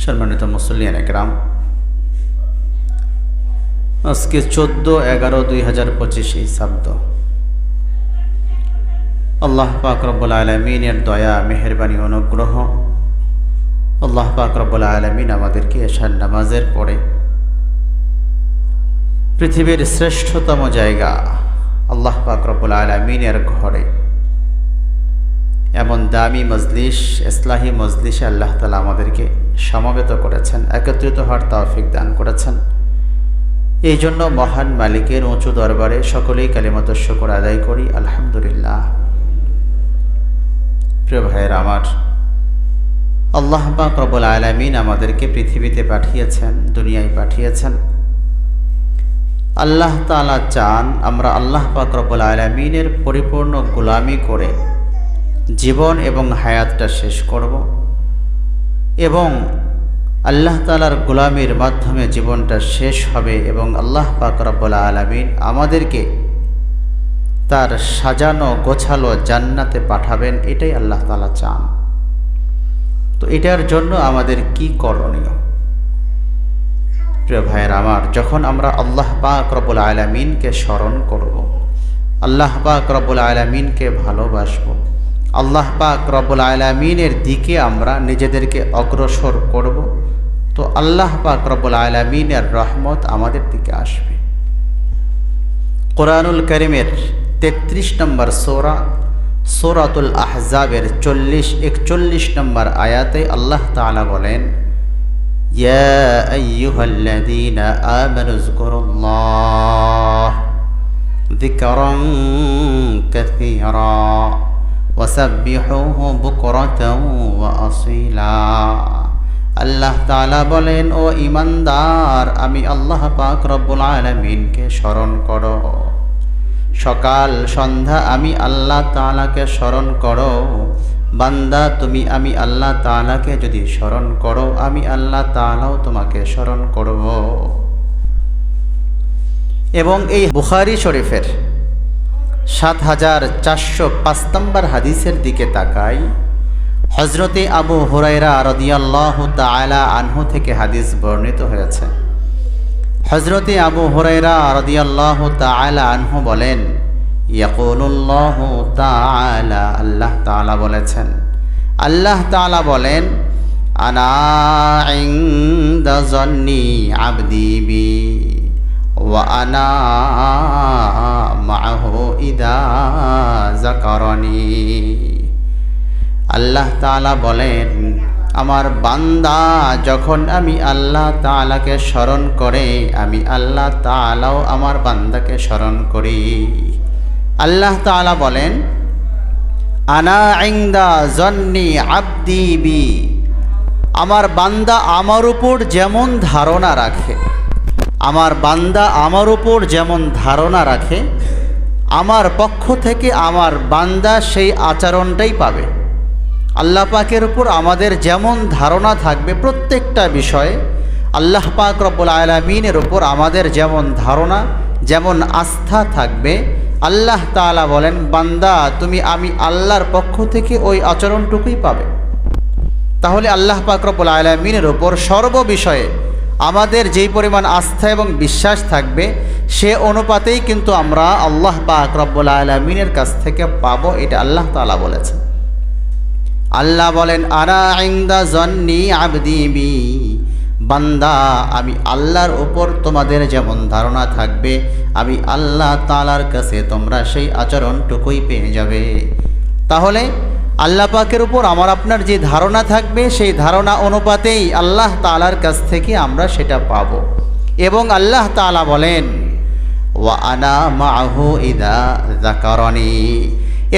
সম্মানিত মুসল্লিয়ান একরাম, আজকে 14/11/2025 এই শব্দ আল্লাহ পাক রব্বুল আলামিনের দয়া, মেহেরবানি, অনুগ্রহ। আল্লাহ পাক রব্বুল আলামিন আমাদেরকে এশার নামাজের পরে পৃথিবীর শ্রেষ্ঠতম জায়গা আল্লাহ পাক রব্বুল আলামিনের ঘরে এমন দামি মজলিস, ইসলাহি মজলিসে আল্লাহ তাআলা আমাদেরকে সমবেত করেছেন, একত্রিত হওয়ার তৌফিক দান করেছেন। এই জন্য মহান মালিকের উঁচু দরবারে সকলেই কালিমাতুশ শুকর আদায় করি, আলহামদুলিল্লাহ। প্রিয় ভাইয়েরা আমার, আল্লাহ পাক রব্বুল আলামিন আমাদেরকে পৃথিবীতে পাঠিয়েছেন, দুনিয়ায় পাঠিয়েছেন। আল্লাহ তাআলা চান আমরা আল্লাহ পাক রব্বুল আলামিনের পরিপূর্ণ গোলামি করে জীবন এবং হায়াতটা শেষ করব এবং আল্লাহ তাআলার গোলামির মাধ্যমে জীবনটা শেষ হবে এবং আল্লাহ পাক রব্বুল আলামিন আমাদেরকে তার সাজানো গোছালো জান্নাতে পাঠাবেন। এটাই আল্লাহ তাআলা চান। তো এটার জন্য আমাদের কি করণীয়? প্রিয় ভাইয়েরা আমার, যখন আমরা আল্লাহ পাক রব্বুল আলামিনকে স্মরণ করব, আল্লাহ পাক রব্বুল আলামিনকে ভালোবাসব, আল্লাহ পাক রব্বুল আলামিনের দিকে আমরা নিজেদেরকে অগ্রসর করব, তো আল্লাহ পাক রব্বুল আলামিনের রহমত আমাদের দিকে আসবে। কোরআনুল কারীমের 33 নম্বর সূরা সূরাতুল আহজাবের 40-41 নম্বর আয়াতে আল্লাহ তাআলা বলেন, ইয়া আইয়ুহাল্লাযীনা আমানু যকুরুল্লাহ যিকরান কাসীরা ওয়াসাব্বিহুহু বুকরাতাও ওয়া আসীলা। আল্লাহ তাআলা বলেন, ও ঈমানদার, আমি আল্লাহ পাক রব্বুল আলামিনকে স্মরণ করো, সকাল সন্ধ্যা আমি আল্লাহ তাআলাকে স্মরণ করো। বান্দা, তুমি আমি আল্লাহ তাআলাকে যদি স্মরণ করো, আমি আল্লাহ তাআলাও তোমাকে স্মরণ করব। এবং এই বুখারী শরীফের ৭৪০৫ নম্বর হাদিসের দিকে তাকাই। হযরতে আবু হুরায়রা রাদিয়াল্লাহু তাআলা আনহু থেকে হাদিস বর্ণিত হয়েছে। হযরতে আবু হুরায়রা রাদিয়াল্লাহু তাআলা আনহু বলেন, ইয়াকুলুল্লাহু তাআলা, আল্লাহ তাআলা বলেছেন, আল্লাহ তাআলা বলেন, আনা ইনদা যন্নি আবদি বি ওয়া আনা মাআহু ইদা যাকারানি। আল্লাহ তাআলা বলেন, আমার বান্দা যখন আমি আল্লাহ তাআলাকে স্মরণ করে, আমি আল্লাহ তাআলাও আমার বান্দাকে স্মরণ করি। আল্লাহ তাআলা বলেন, আনা ইনদা যন্নি আবদি বি, আমার বান্দা আমার উপর যেমন ধারণা রাখে, আমার বান্দা আমার উপর যেমন ধারণা রাখে, আমার পক্ষ থেকে আমার বান্দা সেই আচরণটাই পাবে। আল্লাহ পাকের উপর আমাদের যেমন ধারণা থাকবে প্রত্যেকটা বিষয়ে, আল্লাহ পাক রব্বুল আলামিনের উপর আমাদের যেমন ধারণা, যেমন আস্থা থাকবে, আল্লাহ তাআলা বলেন, বান্দা তুমি আমি আল্লাহর পক্ষ থেকে ওই আচরণটুকুই পাবে। তাহলে আল্লাহ পাক রব্বুল আলামিনের উপর সর্ববিষয়ে আমাদের যেই পরিমাণ আস্থা এবং বিশ্বাস থাকবে, সে অনুপাতেই কিন্তু আমরা আল্লাহ পাক রব্বুল আলামিনের কাছ থেকে পাবো। এটা আল্লাহ তাআলা বলেছেন। আল্লাহ বলেন, আনা ইনদা যন্নি আবদি বি, বান্দা আমি আল্লাহর উপর তোমাদের যেমন ধারণা থাকবে, আমি আল্লাহ তাআলার কাছে তোমরা সেই আচরণটুকুই পেয়ে যাবে। তাহলে আল্লাহ পাকের উপর আমার আপনার যে ধারণা থাকবে, সেই ধারণা অনুপাতেই আল্লাহ তাআলার কাছ থেকে আমরা সেটা পাব। এবং আল্লাহ তাআলা বলেন, ওয়া আনা মাআহু ইদা যাকারানি,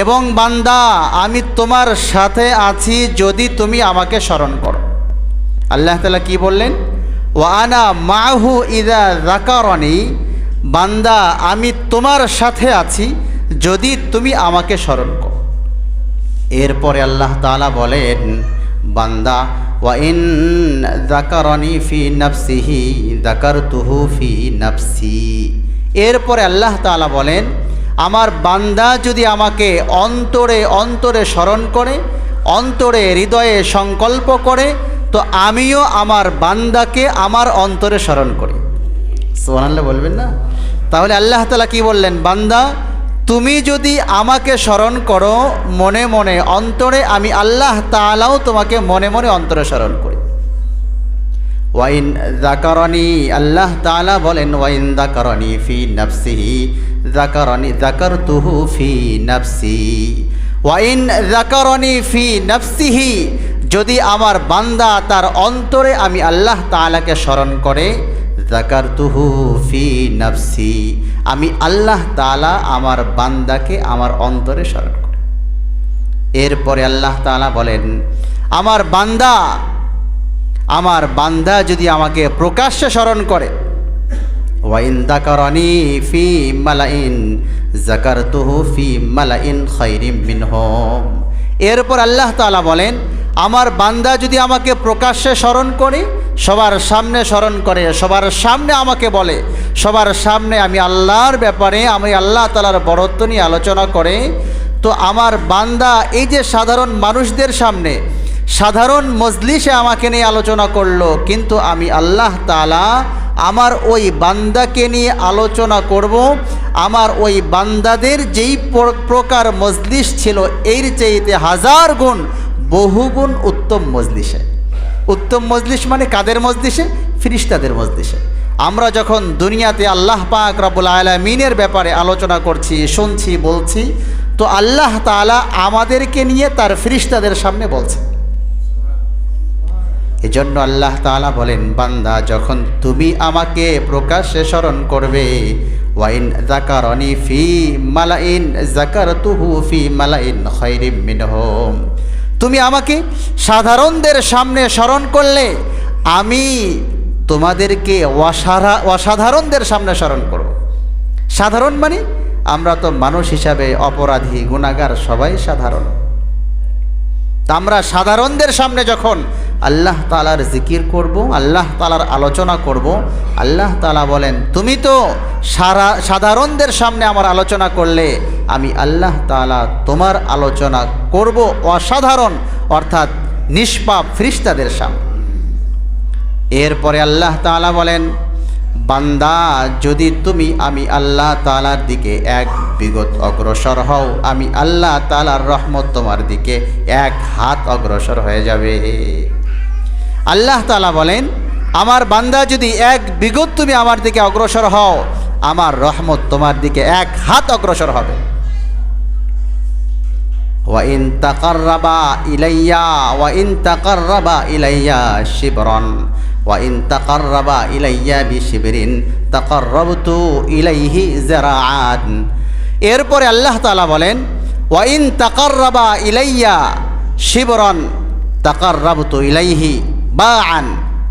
এবং বান্দা আমি তোমার সাথে আছি যদি তুমি আমাকে স্মরণ করো। আল্লাহ তাআলা কি বললেন? ওয়া আনা মাআহু ইদা যাকারানি, বান্দা আমি তোমার সাথে আছি যদি তুমি আমাকে স্মরণ করো। এরপরে আল্লাহ তাআলা বলেন, বান্দা ওয়া ইন যাকারানি ফি নাফসিহি যাকারতুহু ফি নাফসি। এরপরে আল্লাহ তাআলা বলেন, আমার বান্দা যদি আমাকে অন্তরে অন্তরে স্মরণ করে, অন্তরে হৃদয়ে সংকল্প করে, তো আমিও আমার বান্দাকে আমার অন্তরে স্মরণ করি। সুবহানাল্লাহ বলবেন না? তাহলে আল্লাহ তাআলা কি বললেন, বান্দা তুমি যদি আমাকে স্মরণ করো মনে মনে অন্তরে, আমি আল্লাহ তাআলাও তোমাকে মনে মনে অন্তরে স্মরণ করি। ওয়াইন যাকারানি, আল্লাহ তাআলা বলেন ওয়াইন যাকারানি ফি নাফসিহি যাকারানি যাকারতুহু ফি নাফসি। ওয়াইন যাকারানি ফি নাফসিহি, যদি আমার বান্দা তার অন্তরে আমি আল্লাহ তাআলাকে স্মরণ করে, যাকারতুহু ফি নাফসি, আমি আল্লাহ তাআলা আমার বান্দাকে আমার অন্তরে স্মরণ করে। এরপরে আল্লাহ তাআলা বলেন আমার বান্দা যদি আমাকে প্রকাশ্যে স্মরণ করে, ওয়াইন যাকারানি ফি মালাইন যাকারতুহু ফি মালাইন খায়রিম মিনহুম। এরপর আল্লাহ তাআলা বলেন আমার বান্দা যদি আমাকে প্রকাশ্যে স্মরণ করে, সবার সামনে স্মরণ করে, সবার সামনে আমাকে বলে, সবার সামনে আমি আল্লাহর ব্যাপারে, আমি আল্লাহ তাআলার বড়ত্ব নিয়ে আলোচনা করে, তো আমার বান্দা এই যে সাধারণ মানুষদের সামনে সাধারণ মজলিসে আমাকে নিয়ে আলোচনা করলো, কিন্তু আমি আল্লাহ তাআলা আমার ওই বান্দাকে নিয়ে আলোচনা করব আমার ওই বান্দাদের যেই প্রকার মজলিস ছিল এর চাইতে হাজার গুণ বহুগুণ উত্তম মজলিসে। উত্তম মজলিস মানে কাদের মজলিসে? ফেরেশতাদের মজলিসে। আমরা যখন দুনিয়াতে আল্লাহ পাক রব্বুল আলামিনের ব্যাপারে আলোচনা করছি, শুনছি, বলছি, তো আল্লাহ তাআলা আমাদেরকে নিয়ে তার ফেরেশতাদের সামনে বলছে। এজন্য আল্লাহ তাআলা বলেন বান্দা যখন তুমি আমাকে প্রকাশ্যে স্মরণ করবে, ওয়াইন যাকারানি ফি মালাইন যাকারতুহু ফি মালাইন খায়রিম মিনহুম, তুমি আমাকে সাধারণদের সামনে স্মরণ করলে আমি তোমাদেরকে অসাধারণদের সামনে স্মরণ করব। সাধারণ মানে আমরা তো মানুষ হিসাবে অপরাধী, গুনাহগার, সবাই সাধারণ। আমরা সাধারণদের সামনে যখন আল্লাহ তাআলার জিকির করব, আল্লাহ তাআলার আলোচনা করব, আল্লাহ তাআলা বলেন তুমি তো সাধারণদের সামনে আমার আলোচনা করলে, আমি আল্লাহ তাআলা তোমার আলোচনা করব অসাধারণ অর্থাৎ নিষ্পাপ ফেরেশতাদের সামনে। এরপরে আল্লাহ তাআলা বলেন বান্দা যদি তুমি আমি আল্লাহ তাআলার দিকে এক বিগত অগ্রসর হও, আমি আল্লাহ তাআলার রহমত তোমার দিকে এক হাত অগ্রসর হয়ে যাবে। আল্লাহ তাআলা বলেন আমার বান্দা যদি এক বিগত তুমি আমার দিকে অগ্রসর হও, আমার রহমত তোমার দিকে এক হাত অগ্রসর হবে। ওয়াইন তাকাররাবা ইলাইয়া শিবরান ওয়াইন তাকাররাবা ইলাইয়া বিশিবরিন তাকাররাবতু ইলাইহি যারাআন। এরপরে আল্লাহ তাআলা বলেন ওয়াইন তাকাররাবা ইলাইয়া শিবরান তাকাররাবতু ইলাইহি বাআন।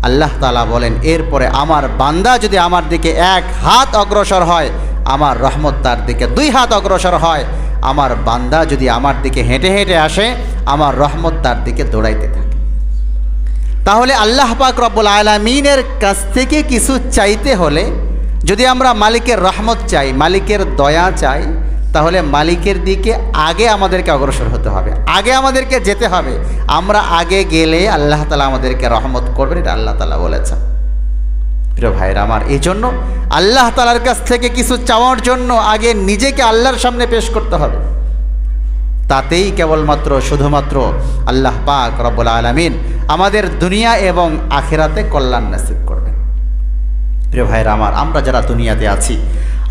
আল্লাহ তাআলা বলেন এরপরে আমার বান্দা যদি আমার দিকে এক হাত অগ্রসর হয়, আমার রহমত তার দিকে দুই হাত অগ্রসর হয়। আমার বান্দা যদি আমার দিকে হেঁটে হেঁটে আসে, আমার রহমত তার দিকে দৌড়াইতে থাকে। তাহলে আল্লাহ পাক রব্বুল আলামিনের কাছ থেকে কিছু চাইতে হলে যদি আমরা মালিকের রহমত চাই, মালিকের দয়া চাই, তাহলে মালিকের দিকে আগে আমাদেরকে অগ্রসর হতে হবে, আগে আমাদেরকে যেতে হবে। আমরা আগে গেলে আল্লাহ তাআলা আমাদেরকে রহমত করবেন, এটা আল্লাহ তাআলা বলেছেন। প্রিয় ভাইরা আমার, এই জন্য আল্লাহ তাআলার কাছ থেকে কিছু চাওয়ার জন্য আগে নিজেকে আল্লাহর সামনে পেশ করতে হবে। তাতেই কেবলমাত্র শুধুমাত্র আল্লাহ পাক রব্বুল আলামিন আমাদের দুনিয়া এবং আখিরাতে কল্যাণ নসিব করবেন। প্রিয় ভাইরা আমার, আমরা যারা দুনিয়াতে আছি,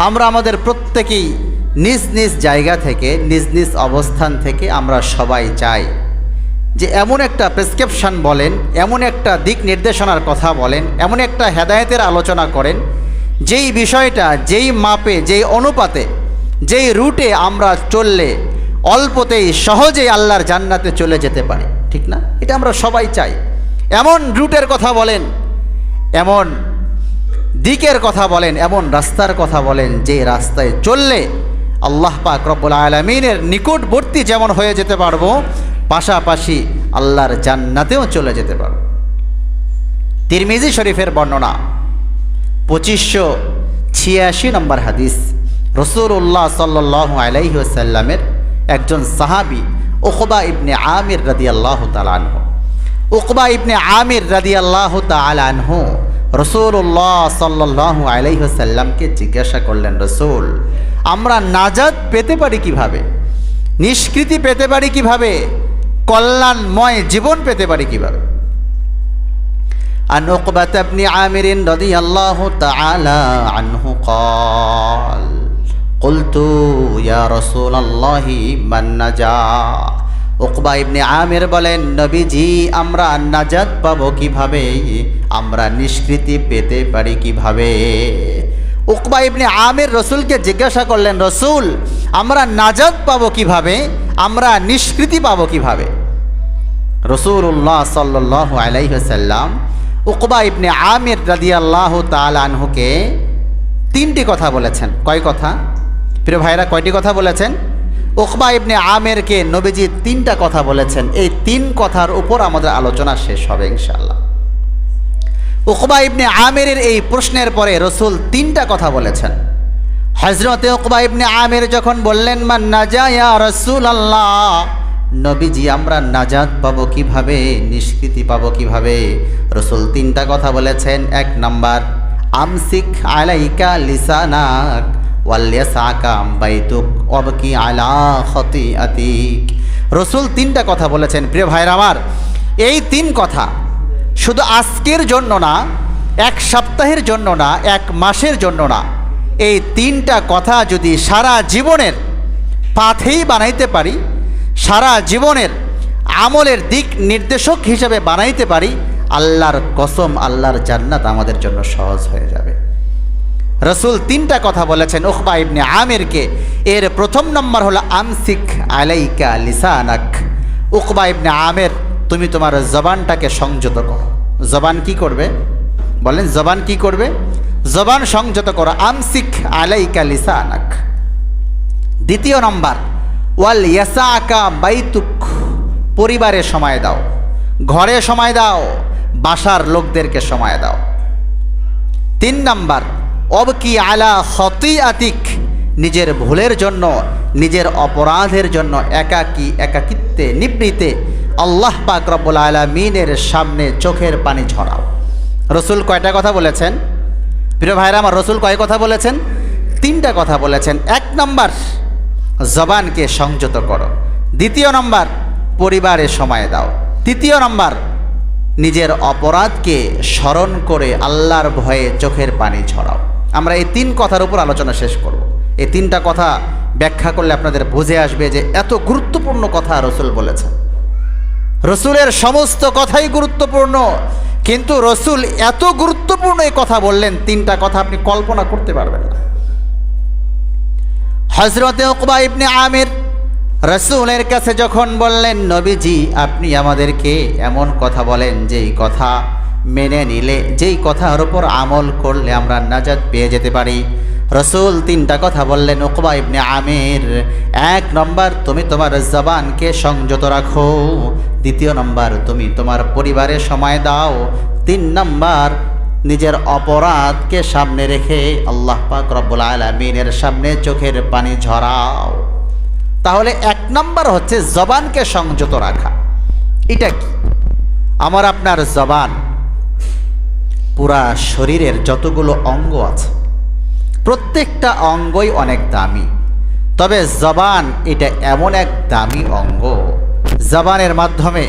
আমরা আমাদের প্রত্যেকেই নিজ নিজ জায়গা থেকে, নিজ নিজ অবস্থান থেকে আমরা সবাই চাই যে এমন একটা প্রেসক্রিপশন বলেন, এমন একটা দিক নির্দেশনার কথা বলেন, এমন একটা হেদায়েতের আলোচনা করেন, যেই বিষয়টা, যেই মাপে, যেই অনুপাতে, যেই রুটে আমরা চললে অল্পতেই সহজেই আল্লাহর জান্নাতে চলে যেতে পারি, ঠিক না? এটা আমরা সবাই চাই। এমন রুটের কথা বলেন, এমন দিকের কথা বলেন, এমন রাস্তার কথা বলেন যে রাস্তায় চললে আল্লাহ পাক রব্বুল আলামিনের নিকটবর্তী যেমন হয়ে যেতে পারবো, পাশাপাশি আল্লাহর জান্নাতেও চলে যেতে পারবো। তিরমিজি শরীফের বর্ণনা 2586 নম্বর হাদিস, রাসূলুল্লাহ সাল্লাল্লাহু আলাইহি ওয়াসাল্লামের একজন সাহাবী উকবা ইবনে আমির রাদিয়াল্লাহু তাআলা আনহু, উকবা ইবনে আমির রাদিয়াল্লাহু তাআলা আনহু রাসূলুল্লাহ সাল্লাল্লাহু আলাইহি ওয়াসাল্লামকে জিজ্ঞাসা করলেন, রাসূল, আমরা নাজাত পেতে পারি কিভাবে, নিষ্কৃতি পেতে পারি কিভাবে, কল্যাণময় জীবন পেতে পারি কিভাবে? আন উকবাতা ইবনে আমির রাদিয়াল্লাহু তাআলা আনহু قال قلت يا رسول الله من نجا। উকবা ইবনে আমির বলেন, নবীজি, আমরা নাজাত পাবো কিভাবে, আমরা নিষ্কৃতি পেতে পারি কিভাবে? উকবা ইবনে আমির রসুলকে জিজ্ঞাসা করলেন, রসুল, আমরা নাজাত পাবো কিভাবে, আমরা নিষ্কৃতি পাবো কিভাবে? রাসূলুল্লাহ সাল্লাল্লাহু আলাইহি ওয়াসাল্লাম উকবা ইবনে আমির রাদিয়াল্লাহু তাআলা আনহুকে তিনটি কথা বলেছেন। কয় কথা? প্রিয় ভাইরা, কয়টি কথা বলেছেন? উকবা ইবনে আমিরকে নবীজি তিনটা কথা বলেছেন। এই তিন কথার উপর আমাদের আলোচনা শেষ হবে ইনশাআল্লাহ। উকবা ইবনে আমিরের এই প্রশ্নের পরে রসুল তিনটা কথা বলেছেন। হযরতে উকবা ইবনে আমির যখন বললেন, মান নাজা ইয়া রাসূলুল্লাহ, নবীজি, আমরা নাজাত পাবো কিভাবে, নিষ্কৃতি পাবো কিভাবে? রসুল তিনটা কথা বলেছেন। এক নাম্বার, আমসিক আলাইকা লিসানাক ওয়ালিয়াসাকা বাইতুক ওয়াবকি আলা খতিআতিক। রসুল তিনটা কথা বলেছেন। প্রিয় ভাইরা আমার, এই তিন কথা শুধু আজকের জন্য না, এক সপ্তাহের জন্য না, এক মাসের জন্য না, এই তিনটা কথা যদি সারা জীবনের পাথেই বানাইতে পারি, সারা জীবনের আমলের দিক নির্দেশক হিসেবে বানাইতে পারি, আল্লাহর কসম, আল্লাহর জান্নাত আমাদের জন্য সহজ হয়ে যাবে। রসুল তিনটা কথা বলেছেন উকবা ইবনে আমিরকে। এর প্রথম নম্বর হলো আমসিক আলাইকা লিসানাক। উকবা ইবনে আমির, তুমি তোমার জবানটাকে সংযত করো। জবান কি করবে? বলেন, জবান কি করবে? জবান সংযত করো। আমসিক আলাইকা লিসানাক। দ্বিতীয় নম্বর, ওয়াল ইয়াসাকা বাইতুক, পরিবারে সময় দাও, ঘরে সময় দাও, বাসার লোকদেরকে সময় দাও। তিন নম্বর, অবকি আলা খতিআতিক, নিজের ভুলের জন্য, নিজের অপরাধের জন্য একাকিত্বে নিবৃতে আল্লাহ পাক রব্বুল আলামিনের সামনে চোখের পানি ঝরাও। রসুল কয়টা কথা বলেছেন? প্রিয় ভাইরা আমার, রসুল কয় কথা বলেছেন? তিনটা কথা বলেছেন। এক নম্বর, জবানকে সংযত করো। দ্বিতীয় নম্বর, পরিবারে সময় দাও। তৃতীয় নম্বর, নিজের অপরাধকে স্মরণ করে আল্লাহর ভয়ে চোখের পানি ঝরাও। আমরা এই তিন কথার উপর আলোচনা শেষ করব। এই তিনটা কথা ব্যাখ্যা করলে আপনাদের বুঝে আসবে যে এত গুরুত্বপূর্ণ কথা রসুল বলেছেন। রসুলের সমস্ত কথাই গুরুত্বপূর্ণ, কিন্তু রসুল এত গুরুত্বপূর্ণ এই কথা বললেন, তিনটা কথা আপনি কল্পনা করতে পারবেন না। হযরতে উকবা ইবনে আমির রসুলের কাছে যখন বললেন, নবীজি, আপনি আমাদেরকে এমন কথা বলেন যেই কথা মেনে নিলে, যেই কথার উপর আমল করলে আমরা নাজাত পেয়ে যেতে পারি। রসুল তিনটা কথা বললেন উকবা ইবনে আমির। এক নম্বর, তুমি তোমার জবানকে সংযত রাখো। দ্বিতীয় নম্বর, তুমি তোমার পরিবারে সময় দাও। তিন নম্বর, নিজের অপরাধকে সামনে রেখে আল্লাহ পাক রব্বুল আলামিনের সামনে চোখের পানি ঝরাও। তাহলে এক নম্বর হচ্ছে জবানকে সংযত রাখা। এটা কি? আমার আপনার জবান পুরা শরীরের যতগুলো অঙ্গ আছে, প্রত্যেকটা অঙ্গই অনেক দামি। তবে জবান এটা এমন এক দামি অঙ্গ, জবানের মাধ্যমে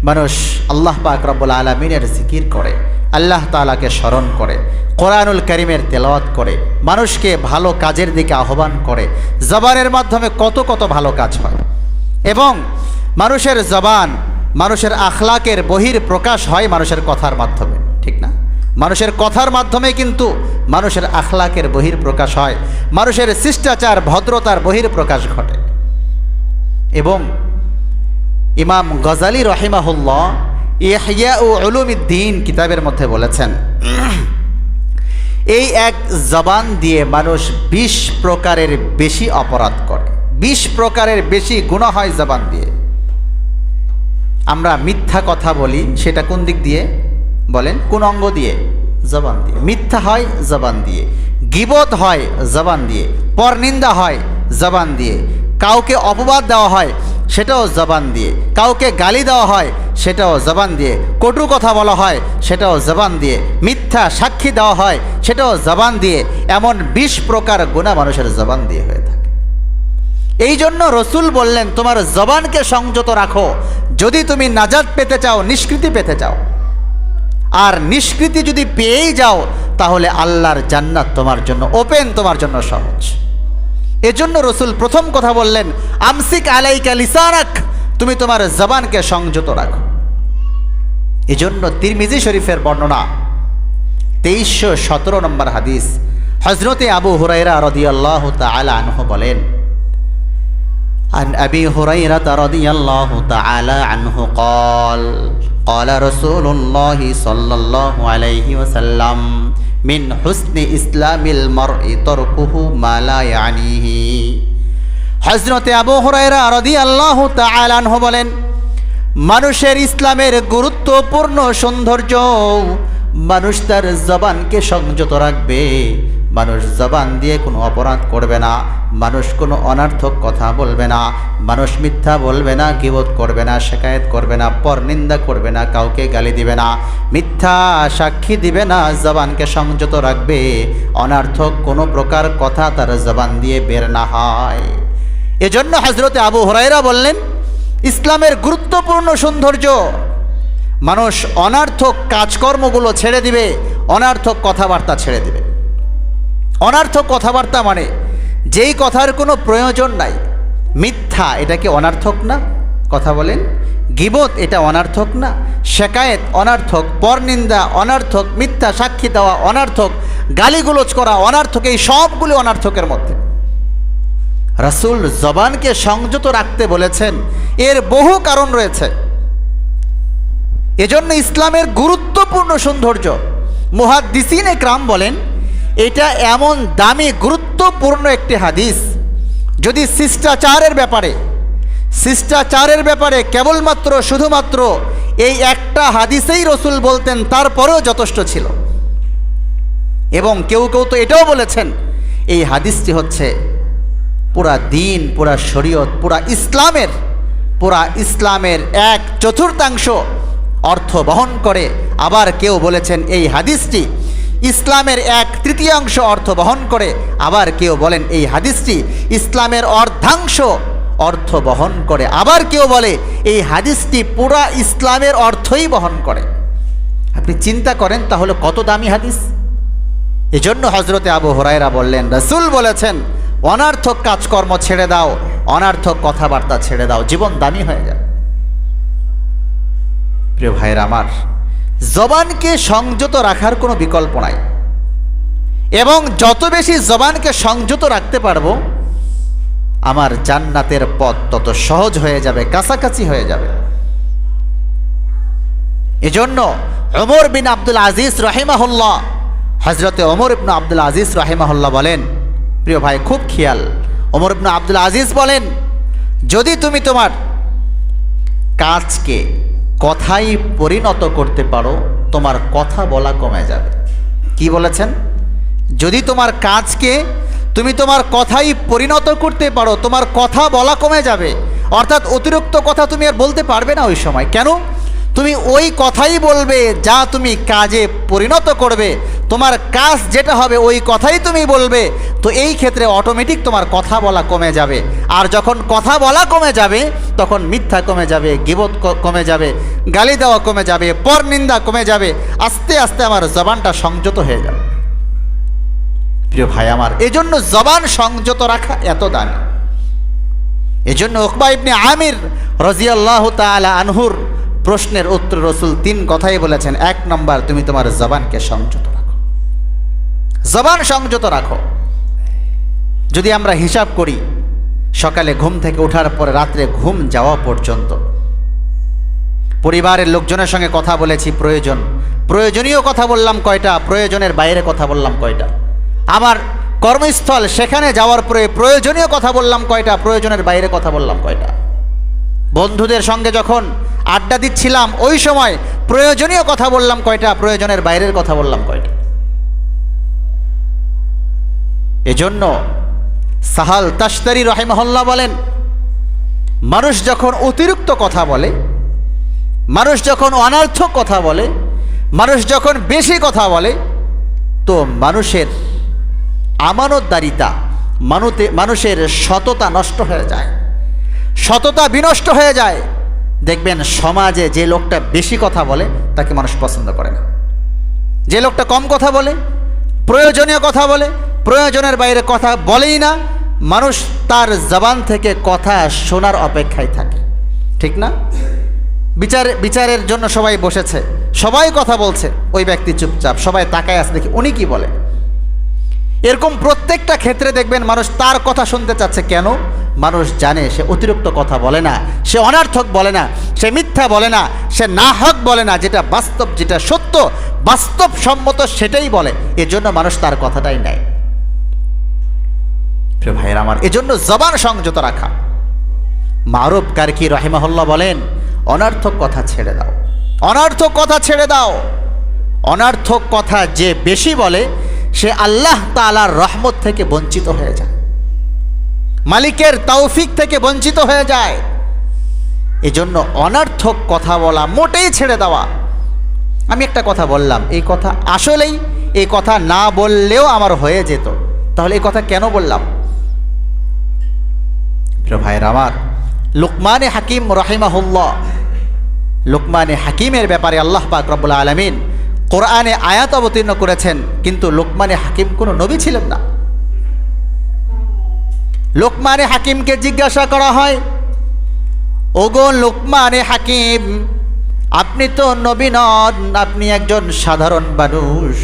মানুষ আল্লাহ পাক রব্বুল আলামিনের জিকির করে, আল্লাহ তাআলাকে স্মরণ করে, কোরআনুল কারীমের তেলাওয়াত করে, মানুষকে ভালো কাজের দিকে আহ্বান করে। জবানের মাধ্যমে কত কত ভালো কাজ হয়। এবং মানুষের জবান, মানুষের আখলাকের বহির প্রকাশ হয় মানুষের কথার মাধ্যমে, ঠিক না? মানুষের কথার মাধ্যমে কিন্তু মানুষের আখলাকের বহির প্রকাশ হয়, মানুষের শিষ্টাচার, ভদ্রতার বহির প্রকাশ ঘটে। এবং ইমাম গজালি রহিমাহুল্লাহ ইহয়া উলুমিদ্দিন কিতাবের মধ্যে বলেছেন, এই এক জবান দিয়ে মানুষ 20 প্রকারের বেশি অপরাধ করে, 20 প্রকারের বেশি গুনাহ হয় জবান দিয়ে। আমরা মিথ্যা কথা বলি, সেটা কোন দিক দিয়ে বলেন? কোন অঙ্গ দিয়ে? জবান দিয়ে। মিথ্যা হয় জবান দিয়ে, গীবত হয় জবান দিয়ে, পরনিন্দা হয় জবান দিয়ে, কাউকে অপবাদ দেওয়া হয়, সেটাও জবান দিয়ে, কাউকে গালি দেওয়া হয় সেটাও জবান দিয়ে, কটু কথা বলা হয় সেটাও জবান দিয়ে, মিথ্যা সাক্ষী দেওয়া হয় সেটাও জবান দিয়ে, এমন 20 প্রকার গুনাহ মানুষের জবান দিয়ে হয়ে থাকে। এই জন্য রসুল বললেন তোমার জবানকে সংযত রাখো যদি তুমি নাজাত পেতে চাও, নিষ্কৃতি পেতে চাও। আর নিষ্কৃতি যদি পেয়েই যাও তাহলে আল্লাহর জান্নাত তোমার জন্য ওপেন, তোমার জন্য সহজ। এজন্য রসুল প্রথম কথা বললেন আমসিক আলাইকা লিসানাক, তুমি তোমার জবানকে সংযত রাখো। এজন্য তিরমিজি শরীফের বর্ণনা 2317 নম্বর হাদিস, হযরতে আবু হুরায়রা রাদিয়াল্লাহু তাআলা আনহু বলেন, عن أبي هريرة رضي الله تعالى عنه قال قال رسول الله صلى الله عليه وسلم من حسن إسلام المرء تركه ما لا يعنيه। হযরতে আবু হুরায়রা রাদিয়াল্লাহু তাআলা আনহু বলেন, মানুষের ইসলামের গুরুত্বপূর্ণ সৌন্দর্য মানুষ তার জবানকে সংযত রাখবে। মানুষ জবান দিয়ে কোনো অপরাধ করবে না, মানুষ কোনো অনর্থক কথা বলবে না, মানুষ মিথ্যা বলবে না, গীবত করবে না, শিকায়েত করবে না, পরনিন্দা করবে না, কাউকে গালি দিবে না, মিথ্যা সাক্ষী দিবে না, জবানকে সংযত রাখবে, অনর্থক কোনো প্রকার কথা তার জবান দিয়ে বের না হয়। এজন্য হযরতে আবু হুরায়রা বললেন ইসলামের গুরুত্বপূর্ণ সৌন্দর্য মানুষ অনর্থক কাজকর্মগুলো ছেড়ে দিবে, অনর্থক কথাবার্তা ছেড়ে দিবে। অনর্থক কথাবার্তা মানে যেই কথার কোনো প্রয়োজন নাই, মিথ্যা এটা কি অনর্থক না? কথা বলেন। গীবত এটা অনর্থক না? শিকায়েত অনর্থক, পরনিন্দা অনর্থক, মিথ্যা সাক্ষী দেওয়া অনর্থক, গালিগুলোজ করা অনর্থক, এই সবগুলো অনর্থকের মধ্যে। রাসূল জবানকে সংযত রাখতে বলেছেন, এর বহু কারণ রয়েছে। এজন্য ইসলামের গুরুত্বপূর্ণ সৌন্দর্য, মুহাদ্দিসিন একরাম বলেন এটা এমন দামি গুরুত্বপূর্ণ একটি হাদিস, যদি শিষ্টাচারের ব্যাপারে কেবলমাত্র শুধুমাত্র এই একটা হাদিসেই রসুল বলতেন তারপরেও যথেষ্ট ছিল। এবং কেউ কেউ তো এটাও বলেছেন এই হাদিসটি হচ্ছে পুরা দিন, পুরা শরীয়ত, পুরা ইসলামের 1/4 অর্থ বহন করে। আবার কেউ বলেছেন এই হাদিসটি ইসলামের 1/3 অর্থ বহন করে। আবার কেউ বলেন এই হাদিসটি ইসলামের অর্ধাংশ অর্থ বহন করে। আবার কেউ বলে এই হাদিসটি পুরা ইসলামের অর্থই বহন করে। আপনি চিন্তা করেন তাহলে কত দামি হাদিস। এজন্য হযরতে আবু হুরায়রা বললেন রাসূল বলেছেন অনর্থক কাজকর্ম ছেড়ে দাও, অনর্থক কথাবার্তা ছেড়ে দাও, জীবন দামি হয়ে যাবে। প্রিয় ভাইরা আমার, জবানকে সংযত রাখার কোনো বিকল্প নাই। এবং যত বেশি জবানকে সংযত রাখতে পারবো আমার জান্নাতের পথ তত সহজ হয়ে যাবে, কাছাকাছি হয়ে যাবে। এজন্য ওমর বিন আব্দুল আজিজ রাহিমাহুল্লাহ, হযরতে ওমর ইবনে আব্দুল আজিজ রাহিমাহুল্লাহ বলেন, প্রিয় ভাই খুব খেয়াল, ওমর ইবনে আব্দুল আজিজ বলেন যদি তুমি তোমার কাজকে কথাই পরিণত করতে পারো তোমার কথা বলা কমে যাবে। কি বলেছেন? যদি তোমার কাজকে তুমি তোমার কথাই পরিণত করতে পারো তোমার কথা বলা কমে যাবে। অর্থাৎ অতিরিক্ত কথা তুমি আর বলতে পারবে না ওই সময়। কেন? তুমি ওই কথাই বলবে যা তুমি কাজে পরিণত করবে, তোমার কাজ যেটা হবে ওই কথাই তুমি বলবে। তো এই ক্ষেত্রে অটোমেটিক তোমার কথা বলা কমে যাবে। আর যখন কথা বলা কমে যাবে তখন মিথ্যা কমে যাবে, গীবত কমে যাবে, গালি দেওয়া কমে যাবে, পরনিন্দা কমে যাবে। আস্তে আস্তে আমার জবানটা সংযত হয়ে যাবে। প্রিয় ভাই আমার, এজন্য জবান সংযত রাখা এত দামি। এজন্য উকবা ইবনে আমির রাদিয়াল্লাহু তাআলা আনহুর প্রশ্নের উত্তর রসুল 3 কথাই বলেছেন। 1 নম্বর, তুমি তোমার জবানকে সংযত রাখো। জবান সংযত রাখো। যদি আমরা হিসাব করি সকালে ঘুম থেকে ওঠার পরে রাত্রে ঘুম যাওয়া পর্যন্ত পরিবারের লোকজনের সঙ্গে কথা বলেছি প্রয়োজনীয় কথা বললাম কয়টা, প্রয়োজনের বাইরে কথা বললাম কয়টা। আমার কর্মস্থল সেখানে যাওয়ার পরে প্রয়োজনীয় কথা বললাম কয়টা, প্রয়োজনের বাইরে কথা বললাম কয়টা। বন্ধুদের সঙ্গে যখন আড্ডা দিচ্ছিলাম ওই সময় প্রয়োজনীয় কথা বললাম কয়টা, প্রয়োজনের বাইরের কথা বললাম কয়টা। এজন্য সাহাল তাশতারি রাহিমাহুল্লাহ বলেন মানুষ যখন অতিরিক্ত কথা বলে, মানুষ যখন অনর্থক কথা বলে, মানুষ যখন বেশি কথা বলে, তো মানুষের আমানতদারিতা, মানুষের সততা নষ্ট হয়ে যায়, সততা বিনষ্ট হয়ে যায়। দেখবেন সমাজে যে লোকটা বেশি কথা বলে তাকে মানুষ পছন্দ করে না। যে লোকটা কম কথা বলে, প্রয়োজনীয় কথা বলে, প্রয়োজনের বাইরে কথা বলেই না, মানুষ তার জবান থেকে কথা শোনার অপেক্ষায় থাকে, ঠিক না? বিচারের জন্য সবাই বসেছে, সবাই কথা বলছে, ওই ব্যক্তি চুপচাপ, সবাই তাকায় আছে দেখি উনি কি বলে। এরকম প্রত্যেকটা ক্ষেত্রে দেখবেন মানুষ তার কথা শুনতে চাচ্ছে। কেন? মানুষ জানে সে অতিরিক্ত কথা বলে না, সে অনর্থক বলে না, সে মিথ্যা বলে না, সে নাহক বলে না, যেটা বাস্তব, যেটা সত্য, বাস্তবসম্মত সেটাই বলে। এজন্য মানুষ তার কথাটাই নেয়। প্রিয় ভাইয়ের আমার, এজন্য জবান সংযত রাখা। মারুফ কারকি রাহিমাহুল্লাহ বলেন, অনর্থক কথা ছেড়ে দাও, অনর্থক কথা ছেড়ে দাও। অনর্থক কথা যে বেশি বলে সে আল্লাহ তাআলার রহমত থেকে বঞ্চিত হয়ে যায়, মালিকের তৌফিক থেকে বঞ্চিত হয়ে যায়। এজন্য অনর্থক কথা বলা মোটেই ছেড়ে দেওয়া। আমি একটা কথা বললাম, এই কথা আসলেই, এই কথা না বললেও আমার হয়ে যেত, তাহলে এই কথা কেন বললাম? প্রিয় ভাইয়ের আমার, লুকমানে হাকিম রাহিমাহুল্লাহ, লুকমানে হাকিমের ব্যাপারে আল্লাহ পাক রব্বুল আলামিন কোরআনে আয়াত অবতীর্ণ করেছেন, কিন্তু লোকমানে হাকিম কোনো নবী ছিলেন না। লোকমানে হাকিমকে জিজ্ঞাসা করা হয়, ওগো লোকমানে হাকিম, আপনি তো নবী নন, আপনি একজন সাধারণ মানুষ,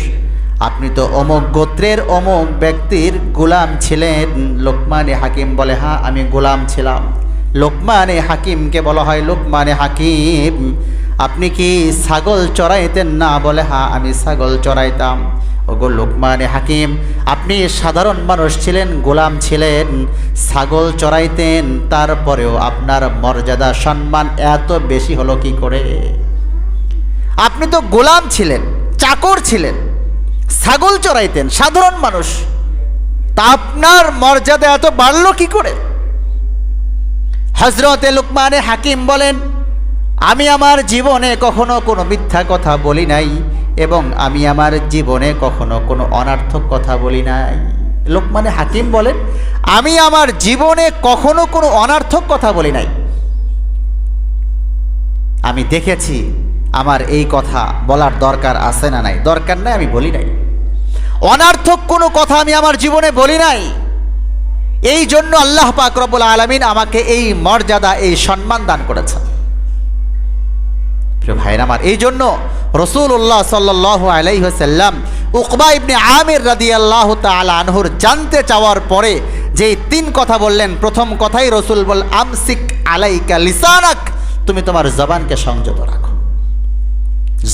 আপনি তো অমুক গোত্রের অমুক ব্যক্তির গোলাম ছিলেন। লোকমানে হাকিম বলে, হ্যাঁ আমি গোলাম ছিলাম। লোকমানে হাকিমকে বলা হয়, লোকমানে হাকিম আপনি কি ছাগল চড়াইতেন না? বলে, হ্যাঁ আমি ছাগল চড়াইতাম। ওগো লোকমানে হাকিম, আপনি সাধারণ মানুষ ছিলেন, গোলাম ছিলেন, ছাগল চড়াইতেন, তারপরেও আপনার মর্যাদা সম্মান এত বেশি হলো কি করে? আপনি তো গোলাম ছিলেন, চাকর ছিলেন, ছাগল চড়াইতেন, সাধারণ মানুষ, তা আপনার মর্যাদা এত বাড়লো কি করে? হযরতে লোকমানে হাকিম বলেন, আমি আমার জীবনে কখনো কোনো মিথ্যা কথা বলি নাই, এবং আমি আমার জীবনে কখনো কোনো অনর্থক কথা বলি নাই। লোকমানে হাকিম বলেন, আমি আমার জীবনে কখনো কোনো অনর্থক কথা বলি নাই। আমি দেখেছি আমার এই কথা বলার দরকার আছে না নাই, দরকার নাই, আমি বলি নাই। অনর্থক কোনো কথা আমি আমার জীবনে বলি নাই। এই জন্য আল্লাহ পাক রব্বুল আলামিন আমাকে এই মর্যাদা, এই সম্মান দান করেছেন। প্রিয় ভাইরা আমার, এই জন্য রাসূলুল্লাহ সাল্লাল্লাহু আলাইহি ওয়াসাল্লাম উকবা ইবনে আমির রাদিয়াল্লাহু তাআলা আনহুর জানতে চাওয়ার পরে যে তিন কথা বললেন, প্রথম কথাই রাসূল বল, আমসিক আলাইকা লিসানাক, তুমি তোমার জবানকে সংযত রাখো,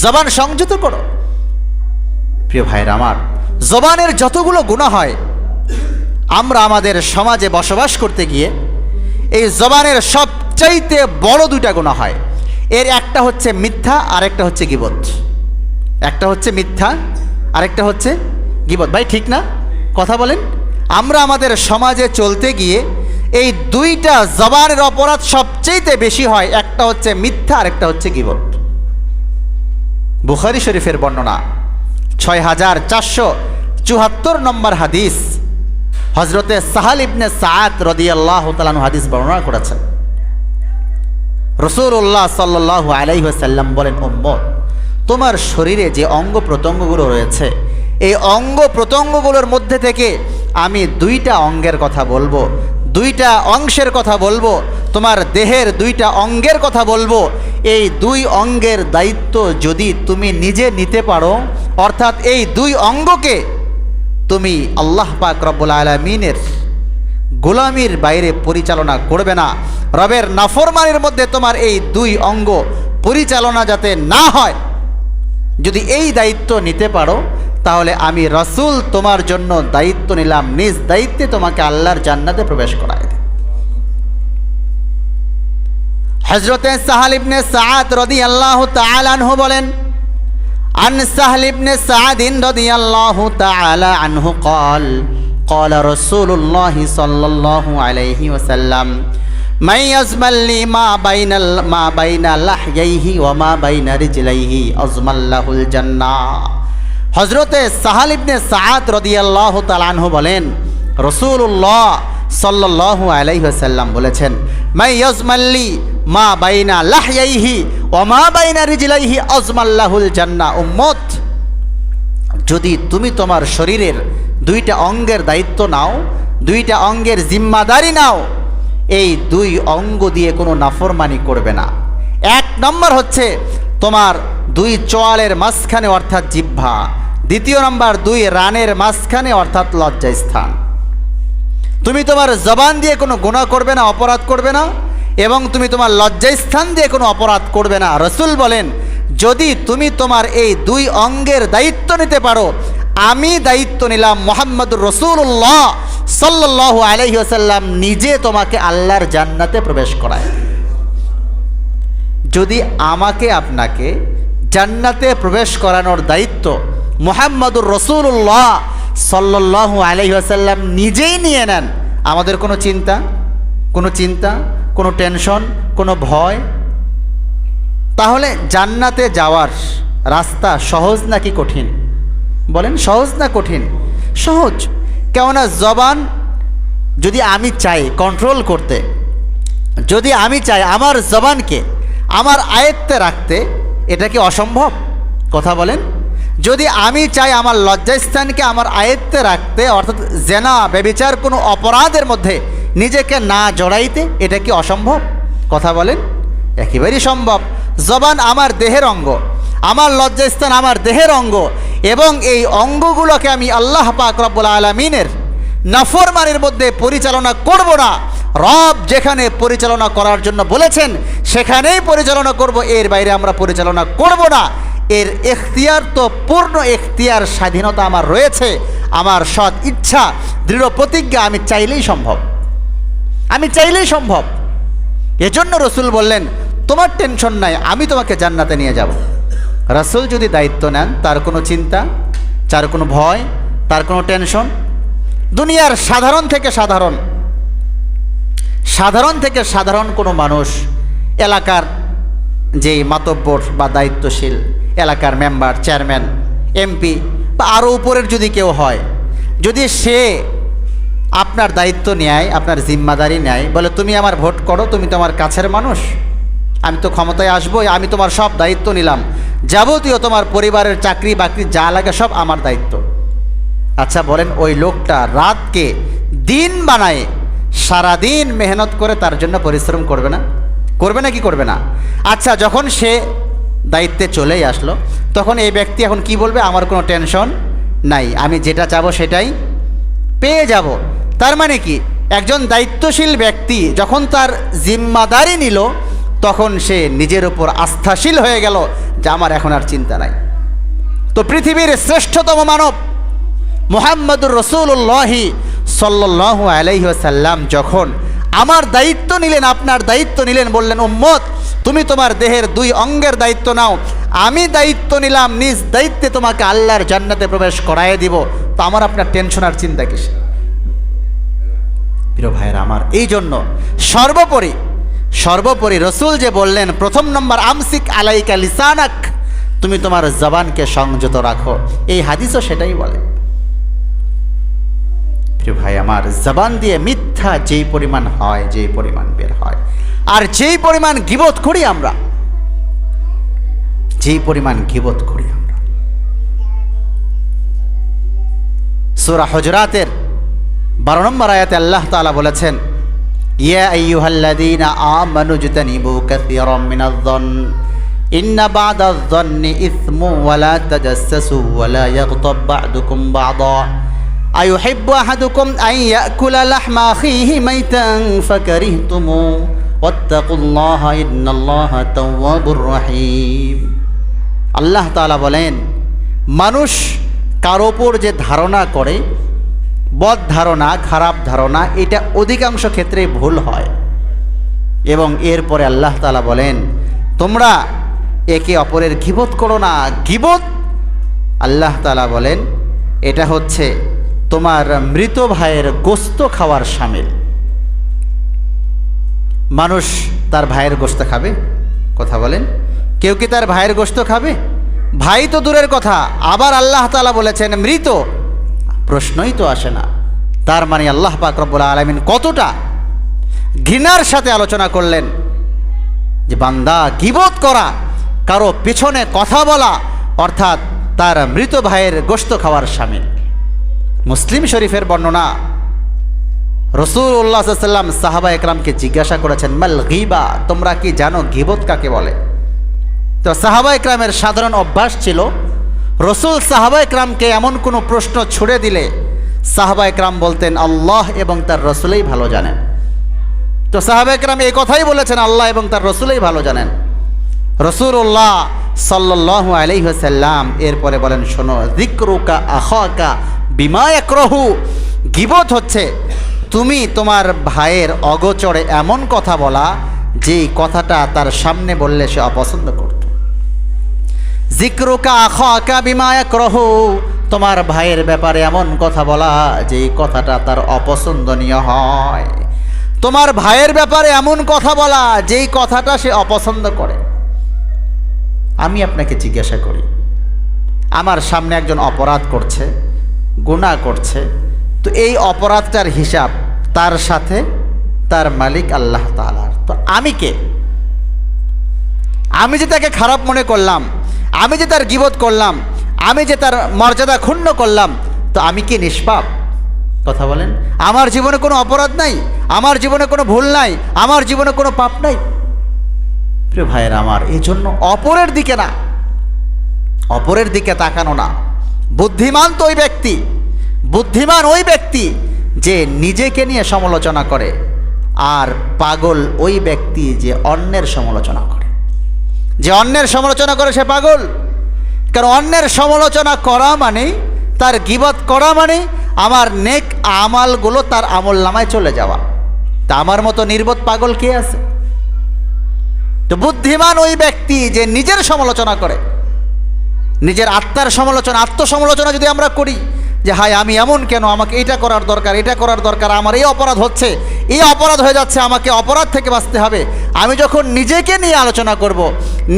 জবান সংযত করো। প্রিয় ভাইরা আমার, জবানের যতগুলো গুনাহ হয়, আমরা আমাদের সমাজে বসবাস করতে গিয়ে এই জবানের সবচাইতে বড় দুইটা গুনাহ হয়। এর একটা হচ্ছে মিথ্যা, আরেকটা হচ্ছে গীবত। একটা হচ্ছে মিথ্যা, আরেকটা হচ্ছে গীবত। ভাই ঠিক না? কথা বলেন। আমরা আমাদের সমাজে চলতে গিয়ে এই দুইটা জবানের অপরাধ সবচেয়ে বেশি হয়। একটা হচ্ছে মিথ্যা, আরেকটা হচ্ছে গীবত। বুখারী শরীফের বর্ণনা 6474 নম্বর হাদিস, হযরতে সাহাল ইবনে সাআদ রাদিয়াল্লাহু তাআলা আনহু হাদিস বর্ণনা করেছেন। রাসূলুল্লাহ সাল্লাল্লাহু আলাইহি ওয়াসাল্লাম বলেন, উম্মত, তোমার শরীরে যে অঙ্গ প্রত্যঙ্গগুলো রয়েছে, এই অঙ্গ প্রত্যঙ্গগুলোর মধ্যে থেকে আমি দুইটা অঙ্গের কথা বলবো, দুইটা অংশের কথা বলবো, তোমার দেহের দুইটা অঙ্গের কথা বলবো। এই দুই অঙ্গের দায়িত্ব যদি তুমি নিজে নিতে পারো, অর্থাৎ এই দুই অঙ্গকে তুমি আল্লাহ পাক রব্বুল আলামিনের গোলামির বাইরে পরিচালনা করবে না, রবের নাফরমানির মধ্যে তোমার এই দুই অঙ্গ পরিচালনা যাতে না হয়, যদি এই দায়িত্ব নিতে পারো, তাহলে আমি রাসূল তোমার জন্য দায়িত্ব নিলাম, নিজ দায়িত্বে তোমাকে আল্লাহর জান্নাতে প্রবেশ করায় দেব। হযরতে সাহাল ইবনে সাআদ রাদিয়াল্লাহু তাআলা আনহু বলেন, আন সাহল ইবনে সাআদ রাদিয়াল্লাহু তাআলা আনহু قال قال رسول الله صلى الله عليه وسلم মান ইয়াজমাল্লি মা বাইনা লাহইহি ওয়া মা বাইনা রিজলাইহি আজমাল্লাহুল জান্নাহ। হযরতে সাহাল ইবনে সাআদ রাদিয়াল্লাহু তাআলা আনহু বলেন, রাসূলুল্লাহ সাল্লাল্লাহু আলাইহি ওয়াসাল্লাম বলেছেন, মান ইয়াজমাল্লি মা বাইনা লাহইহি ওয়া মা বাইনা রিজলাইহি আজমাল্লাহুল জান্নাহ। উম্মত, যদি তুমি তোমার শরীরের দুইটা অঙ্গের দায়িত্ব নাও, দুইটা অঙ্গের জিম্মাদারি নাও, এই দুই অঙ্গ দিয়ে কোনো নাফরমানি করবে না। এক নম্বর হচ্ছে তোমার দুই চোয়ালের মাঝখানে অর্থাৎ জিহ্বা, দ্বিতীয় নম্বর দুই রানের মাঝখানে অর্থাৎ লজ্জাস্থান। তুমি তোমার জবান দিয়ে কোনো গুনাহ করবে না, অপরাধ করবে না, এবং তুমি তোমার লজ্জাস্থান দিয়ে কোনো অপরাধ করবে না। রাসূল বলেন, যদি তুমি তোমার এই দুই অঙ্গের দায়িত্ব নিতে পারো, আমি দায়িত্ব নিলাম, মুহাম্মদুর রাসূলুল্লাহ সাল্লাল্লাহু আলাইহি ওয়াসাল্লাম নিজে তোমাকে আল্লাহর জান্নাতে প্রবেশ করায়। যদি আমাকে আপনাকে জান্নাতে প্রবেশ করানোর দায়িত্ব মুহাম্মদুর রাসূলুল্লাহ সাল্লাল্লাহু আলাইহি ওয়াসাল্লাম নিজেই নিয়ে নেন, আমাদের কোনো চিন্তা, কোনো টেনশন, কোনো ভয়? তাহলে জান্নাতে যাওয়ার রাস্তা সহজ নাকি কঠিন? বলেন, সহজ না কঠিন? সহজ। কেননা জবান যদি আমি চাই কন্ট্রোল করতে, যদি আমি চাই আমার জবানকে আমার আয়ত্তে রাখতে, এটা কি অসম্ভব? কথা বলেন। যদি আমি চাই আমার লজ্জাস্থানকে আমার আয়ত্তে রাখতে, অর্থাৎ জেনা ব্যভিচার কোনো অপরাধের মধ্যে নিজেকে না জড়াইতে, এটা কি অসম্ভব? কথা বলেন। একেবারেই সম্ভব। জবান আমার দেহের অঙ্গ, আমার লজ্জাস্থান আমার দেহের অঙ্গ, এবং এই অঙ্গগুলোকে আমি আল্লাহ পাক রব্বুল আলামিনের নাফরমানির মধ্যে পরিচালনা করব না। রব যেখানে পরিচালনা করার জন্য বলেছেন সেখানেই পরিচালনা করব, এর বাইরে আমরা পরিচালনা করব না। এর এখতিয়ার তো পূর্ণ এখতিয়ার, স্বাধীনতা আমার রয়েছে। আমার সৎ ইচ্ছা, দৃঢ় প্রতিজ্ঞা, আমি চাইলেই সম্ভব, আমি চাইলেই সম্ভব। এজন্য রাসূল বললেন, তোমার টেনশন নাই, আমি তোমাকে জান্নাতে নিয়ে যাব। রাসূল যদি দায়িত্ব নেন, তার কোনো চিন্তা, তার কোনো ভয়, তার কোনো টেনশন। দুনিয়ার সাধারণ থেকে সাধারণ কোনো মানুষ, এলাকার যেই মাতব্বর বা দায়িত্বশীল, এলাকার মেম্বার, চেয়ারম্যান, এমপি বা আরও উপরের যদি কেউ হয়, যদি সে আপনার দায়িত্ব নেয়, আপনার জিম্মাদারি নেয়, বলে তুমি আমার ভোট করো, তুমি তো আমার কাছের মানুষ, আমি তো ক্ষমতায় আসবোই, আমি তোমার সব দায়িত্ব নিলাম, যাবতীয় তোমার পরিবারের চাকরি বাকরি যা লাগে সব আমার দায়িত্ব। আচ্ছা বলেন, ওই লোকটা রাতকে দিন বানায় সারাদিন মেহনত করে তার জন্য পরিশ্রম করবে না? করবে না কি করবে না? আচ্ছা, যখন সে দায়িত্বে চলেই আসলো, তখন এই ব্যক্তি এখন কি বলবে? আমার কোনো টেনশন নাই, আমি যেটা চাবো সেটাই পেয়ে যাব। তার মানে কি, একজন দায়িত্বশীল ব্যক্তি যখন তার জিম্মাদারি নিল, তখন সে নিজের উপর আস্থাশীল হয়ে গেল যে আমার এখন আর চিন্তা নাই। তো পৃথিবীর শ্রেষ্ঠতম মানব মুহাম্মদুর রাসূলুল্লাহ সাল্লাল্লাহু আলাইহি ওয়াসাল্লাম যখন আমার দায়িত্ব নিলেন, আপনার দায়িত্ব নিলেন, বললেন, উম্মত তুমি তোমার দেহের দুই অঙ্গের দায়িত্ব নাও, আমি দায়িত্ব নিলাম, নিজ দায়িত্বে তোমাকে আল্লাহর জান্নাতে প্রবেশ করায় দিব। তো আমার আপনার টেনশন আর চিন্তা কিসে? প্রিয় ভাইয়েরা আমার, এই জন্য সর্বোপরি রাসূল যে বললেন, প্রথম নম্বর আমসিক আলাইকা লিসানাক, তুমি তোমার জবানকে সংযত রাখো। এই হাদিসও সেটাই বলে। প্রিয় ভাই আমার, জবান দিয়ে মিথ্যা যেই পরিমাণ হয়, যেই পরিমাণ বের হয়, আর যেই পরিমাণ গীবত করি আমরা, সূরা হুজুরাতের 12 নম্বর আয়াতে আল্লাহ তাআলা বলেছেন, ইয়া আইয়ুহাল্লাযীনা আমানু জতানিবু কাসীরাম মিনায-যন্ন ইন্না বা'দায-যন্নি ইসমু ওয়া লা তাজাসসু ওয়া লা ইয়াগতাব বা'দুকুম বা'দা আইয়ুহিব্বু আহাদুকুম আন ইয়াকুলা লাহমা আখিহি মাইতান ফাকারিহতুমু ওয়াত্তাকুল্লাহা ইন্নাল্লাহা তাওয়াবুর রহিম। আল্লাহ তাআলা বলেন, মানুষ কার ওপর যে ধারণা করে, বদ ধারণা, খারাপ ধারণা, এটা অধিকাংশ ক্ষেত্রেই ভুল হয়। এবং এরপরে আল্লাহ তাআলা বলেন, তোমরা একে অপরের গীবত করো না। গীবত, আল্লাহ তাআলা বলেন, এটা হচ্ছে তোমার মৃত ভাইয়ের গোস্ত খাওয়ার শামিল। মানুষ তার ভাইয়ের গোশত খাবে? কথা বলেন, কেউ কি তার ভাইয়ের গোশত খাবে? ভাই তো দূরের কথা, আবার আল্লাহ তাআলা বলেছেন মৃত, প্রশ্নই তো আসে না। তার মানে আল্লাহ পাক রব্বুল আলামিন কতটা ঘৃণার সাথে আলোচনা করলেন যে বান্দা গীবত করা, কারো পিছনে কথা বলা, অর্থাৎ তার মৃত ভাইয়ের গোশত খাওয়ার শামিল। মুসলিম শরীফের বর্ণনা, রাসূলুল্লাহ সাল্লাল্লাহু আলাইহি ওয়াসাল্লাম সাহাবা একরামকে জিজ্ঞাসা করেছেন, মাল গীবা, তোমরা কি জানো গীবত কাকে বলে? তো সাহাবা একরামের সাধারণ অভ্যাস ছিল, রাসূল সাহাবা একরামকে এমন কোনো প্রশ্ন ছুড়ে দিলে সাহাবা একরাম বলতেন আল্লাহ এবং তার রাসূলই ভালো জানেন। তো সাহাবা একরাম এই কথাই বলেছেন, আল্লাহ এবং তার রাসূলই ভালো জানেন। রাসূলুল্লাহ সাল্লাল্লাহু আলাইহি ওয়াসাল্লাম এরপরে বলেন, শোনো, যিকরুকা আখাকা বিমা ইয়াকরাহু, গীবত হচ্ছে তুমি তোমার ভাইয়ের অগোচরে এমন কথা বলা যে কথাটা তার সামনে বললে সে অপছন্দ করত। যিকরুকা আখাকা বিমা ইয়াকরাহু, তোমার ভাইয়ের ব্যাপারে এমন কথা বলা যে কথাটা তার অপছন্দনীয় হয়। তোমার ভাইয়ের ব্যাপারে এমন কথা বলা যেই কথাটা সে অপছন্দ করে। আমি আপনাকে জিজ্ঞাসা করি, আমার সামনে একজন অপরাধ করছে, গুনাহ করছে, তো এই অপরাধটার হিসাব তার সাথে তার মালিক আল্লাহ তাআলার। তো আমি কে? আমি যে তাকে খারাপ মনে করলাম, আমি যে তার গীবত করলাম, আমি যে তার মর্যাদা ক্ষুণ্ণ করলাম, তো আমি কি নিষ্পাপ? কথা বলেন, আমার জীবনে কোনো অপরাধ নাই, আমার জীবনে কোনো ভুল নাই, আমার জীবনে কোনো পাপ নাই। প্রিয় ভাইয়েরা আমার, এই জন্য অপরের দিকে না, অপরের দিকে তাকানো না। বুদ্ধিমান তো ওই ব্যক্তি, বুদ্ধিমান ওই ব্যক্তি যে নিজেকে নিয়ে সমালোচনা করে, আর পাগল ওই ব্যক্তি যে অন্যের সমালোচনা করে। যে অন্যের সমালোচনা করে সে পাগল। কারণ অন্যের সমালোচনা করা মানে, তার গীবত করা মানে আমার নেক আমালগুলো তার আমল নামায় চলে যাওয়া। তা আমার মতো নির্বোধ পাগল কে আছে? তো বুদ্ধিমান ওই ব্যক্তি যে নিজের সমালোচনা করে, নিজের আত্মার সমালোচনা, আত্মসমালোচনা যদি আমরা করি যে হায় আমি এমন কেন, আমাকে এটা করার দরকার, এটা করার দরকার, আমার এই অপরাধ হচ্ছে, এই অপরাধ হয়ে যাচ্ছে, আমাকে অপরাধ থেকে বাঁচতে হবে। আমি যখন নিজেকে নিয়ে আলোচনা করব,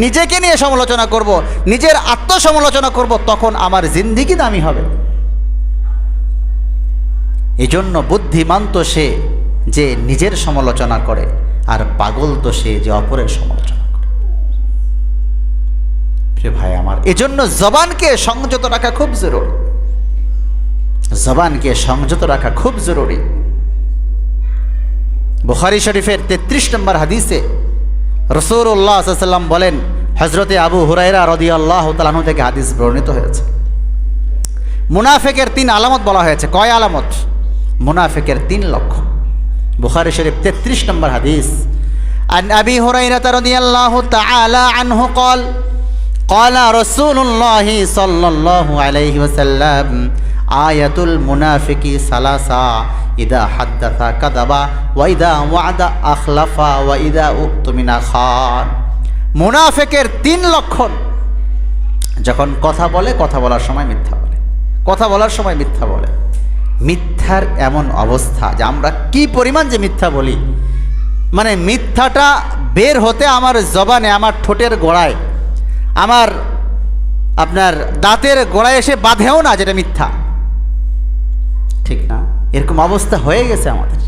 নিজেকে নিয়ে সমালোচনা করব, নিজের আত্মসমালোচনা করব, তখন আমার জিন্দেগি দামি হবে। এই জন্য বুদ্ধিমান তো সে যে নিজের সমালোচনা করে, আর পাগল তো সে যে অপরের সমালোচনা করে। প্রিয় ভাই আমার, এজন্য জবানকে সংযত রাখা খুব জরুরি, জবানকে সংযত রাখা খুব জরুরি। বুখারী শরীফের 33 নম্বর হাদিসে রাসূলুল্লাহ সাল্লাল্লাহু আলাইহি ওয়াসাল্লাম বলেন, হযরতে আবু হুরায়রা রাদিয়াল্লাহু তাআলা আনহু থেকে হাদিস বর্ণিত হয়েছে, মুনাফিকের 3 আলামত বলা হয়েছে। কয় আলামত? মুনাফিকের 3 লক্ষণ। বুখারী শরীফ 33 নম্বর হাদিস, আন আবি হুরায়রা রাদিয়াল্লাহু তাআলা আনহু قال قال رسول الله صلى الله عليه وسلم আয়াতুল মুনাফিকি সালাসা, ইদা হাদ্দাসা কাযাবা ওয়া ইদা ওয়াদা আখলাফা ওয়া ইদা উকতুমিনা খান। মুনাফিকের 3 লক্ষণ, যখন কথা বলে, কথা বলার সময় মিথ্যা বলে, কথা বলার সময় মিথ্যা বলে। মিথ্যার এমন অবস্থা যে আমরা কি পরিমাণ যে মিথ্যা বলি, মানে মিথ্যাটা বের হতে আমার জবানে, আমার ঠোঁটের গোড়ায়, আমার আপনার দাঁতের গোড়ায় এসে বাঁধেও না, যেটা মিথ্যা। ঠিক না? এরকম অবস্থা হয়ে গেছে আমাদের।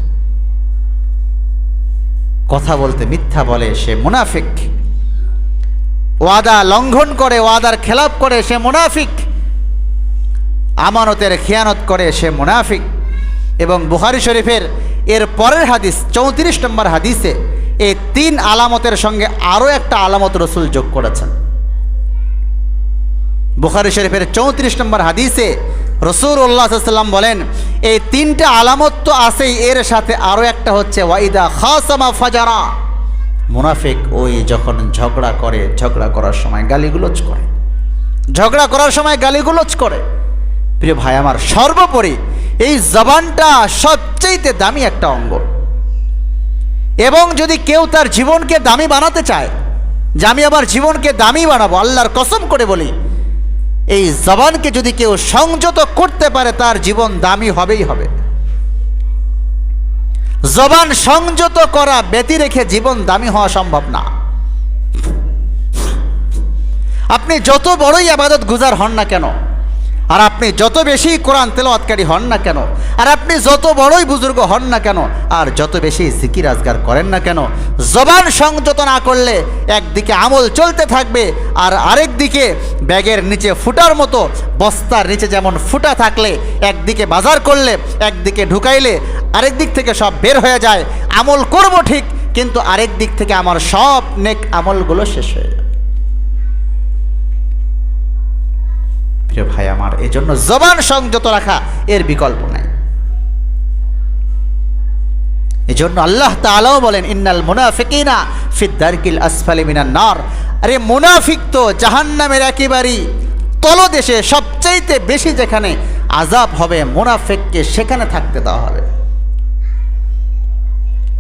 কথা বলতে মিথ্যা বলে সে মুনাফিক, ওয়াদা লঙ্ঘন করে, ওয়াদার খেলাপ করে সে মুনাফিক, আমানতের খেয়ানত করে সে মুনাফিক। এবং বুখারী শরীফের এর পরের হাদিস 34 নম্বর হাদিসে এই 3 আলামতের সঙ্গে আরও একটা আলামত রাসূল যোগ করেছেন। বুখারী শরীফের 34 নম্বর হাদিসে রাসূলুল্লাহ সাল্লাল্লাহু আলাইহি ওয়াসাল্লাম বলেন, এই 3টা আলামত তো আছেই, এর সাথে আরও একটা হচ্ছে ওয়াইদা খাসামা ফাজারা। মুনাফিক ওই যখন ঝগড়া করে, ঝগড়া করার সময় গালিগুলোজ করে, ঝগড়া করার সময় গালিগুলোজ করে। প্রিয় ভাই আমার, সর্বোপরি এই জবানটা সবচেয়ে দামি একটা অঙ্গ। এবং যদি কেউ তার জীবনকে দামি বানাতে চায়, যে আমি আমার জীবনকে দামি বানাবো, আল্লাহর কসম করে বলি, এই জবানকে যদি কেউ সংযত করতে পারে, তার জীবন দামি হবেই হবে। জবান সংযত করা ব্যতি রেখে জীবন দামি হওয়া সম্ভব না। আপনি যত বড়ই ইবাদত গুজার হন না কেন, আর আপনি যত বেশি কোরআন তেলাওয়াতকারী হন না কেন, আর আপনি যত বড়ই বুজুর্গ হন না কেন, আর যত বেশি জিকির আজগার করেন না কেন, জবান সংযত না করলে একদিকে আমল চলতে থাকবে, আর আরেক দিকে ব্যাগের নিচে ফুটার মতো, বস্তার নিচে যেমন ফুটা থাকলে একদিকে বাজার করলে একদিকে ঢুকাইলে আরেক দিক থেকে সব বের হয়ে যায়। আমল করব ঠিক, কিন্তু আরেক দিক থেকে আমার সব নেক আমলগুলো শেষ হয়ে যায়। প্রিয় ভাই আমার, এই জন্য জবান সংযত রাখা এর বিকল্প নাই। এই জন্য আল্লাহ তাআলাও বলেন, ইন্নাল মুনাফিকিনা ফিদ দারকিল আসফালি মিনান নার। আরে মুনাফিক তো জাহান্নামের একেবারেই তলদেশে, সবচাইতে বেশি যেখানে আযাব হবে মুনাফিককে সেখানে থাকতে দেওয়া হবে।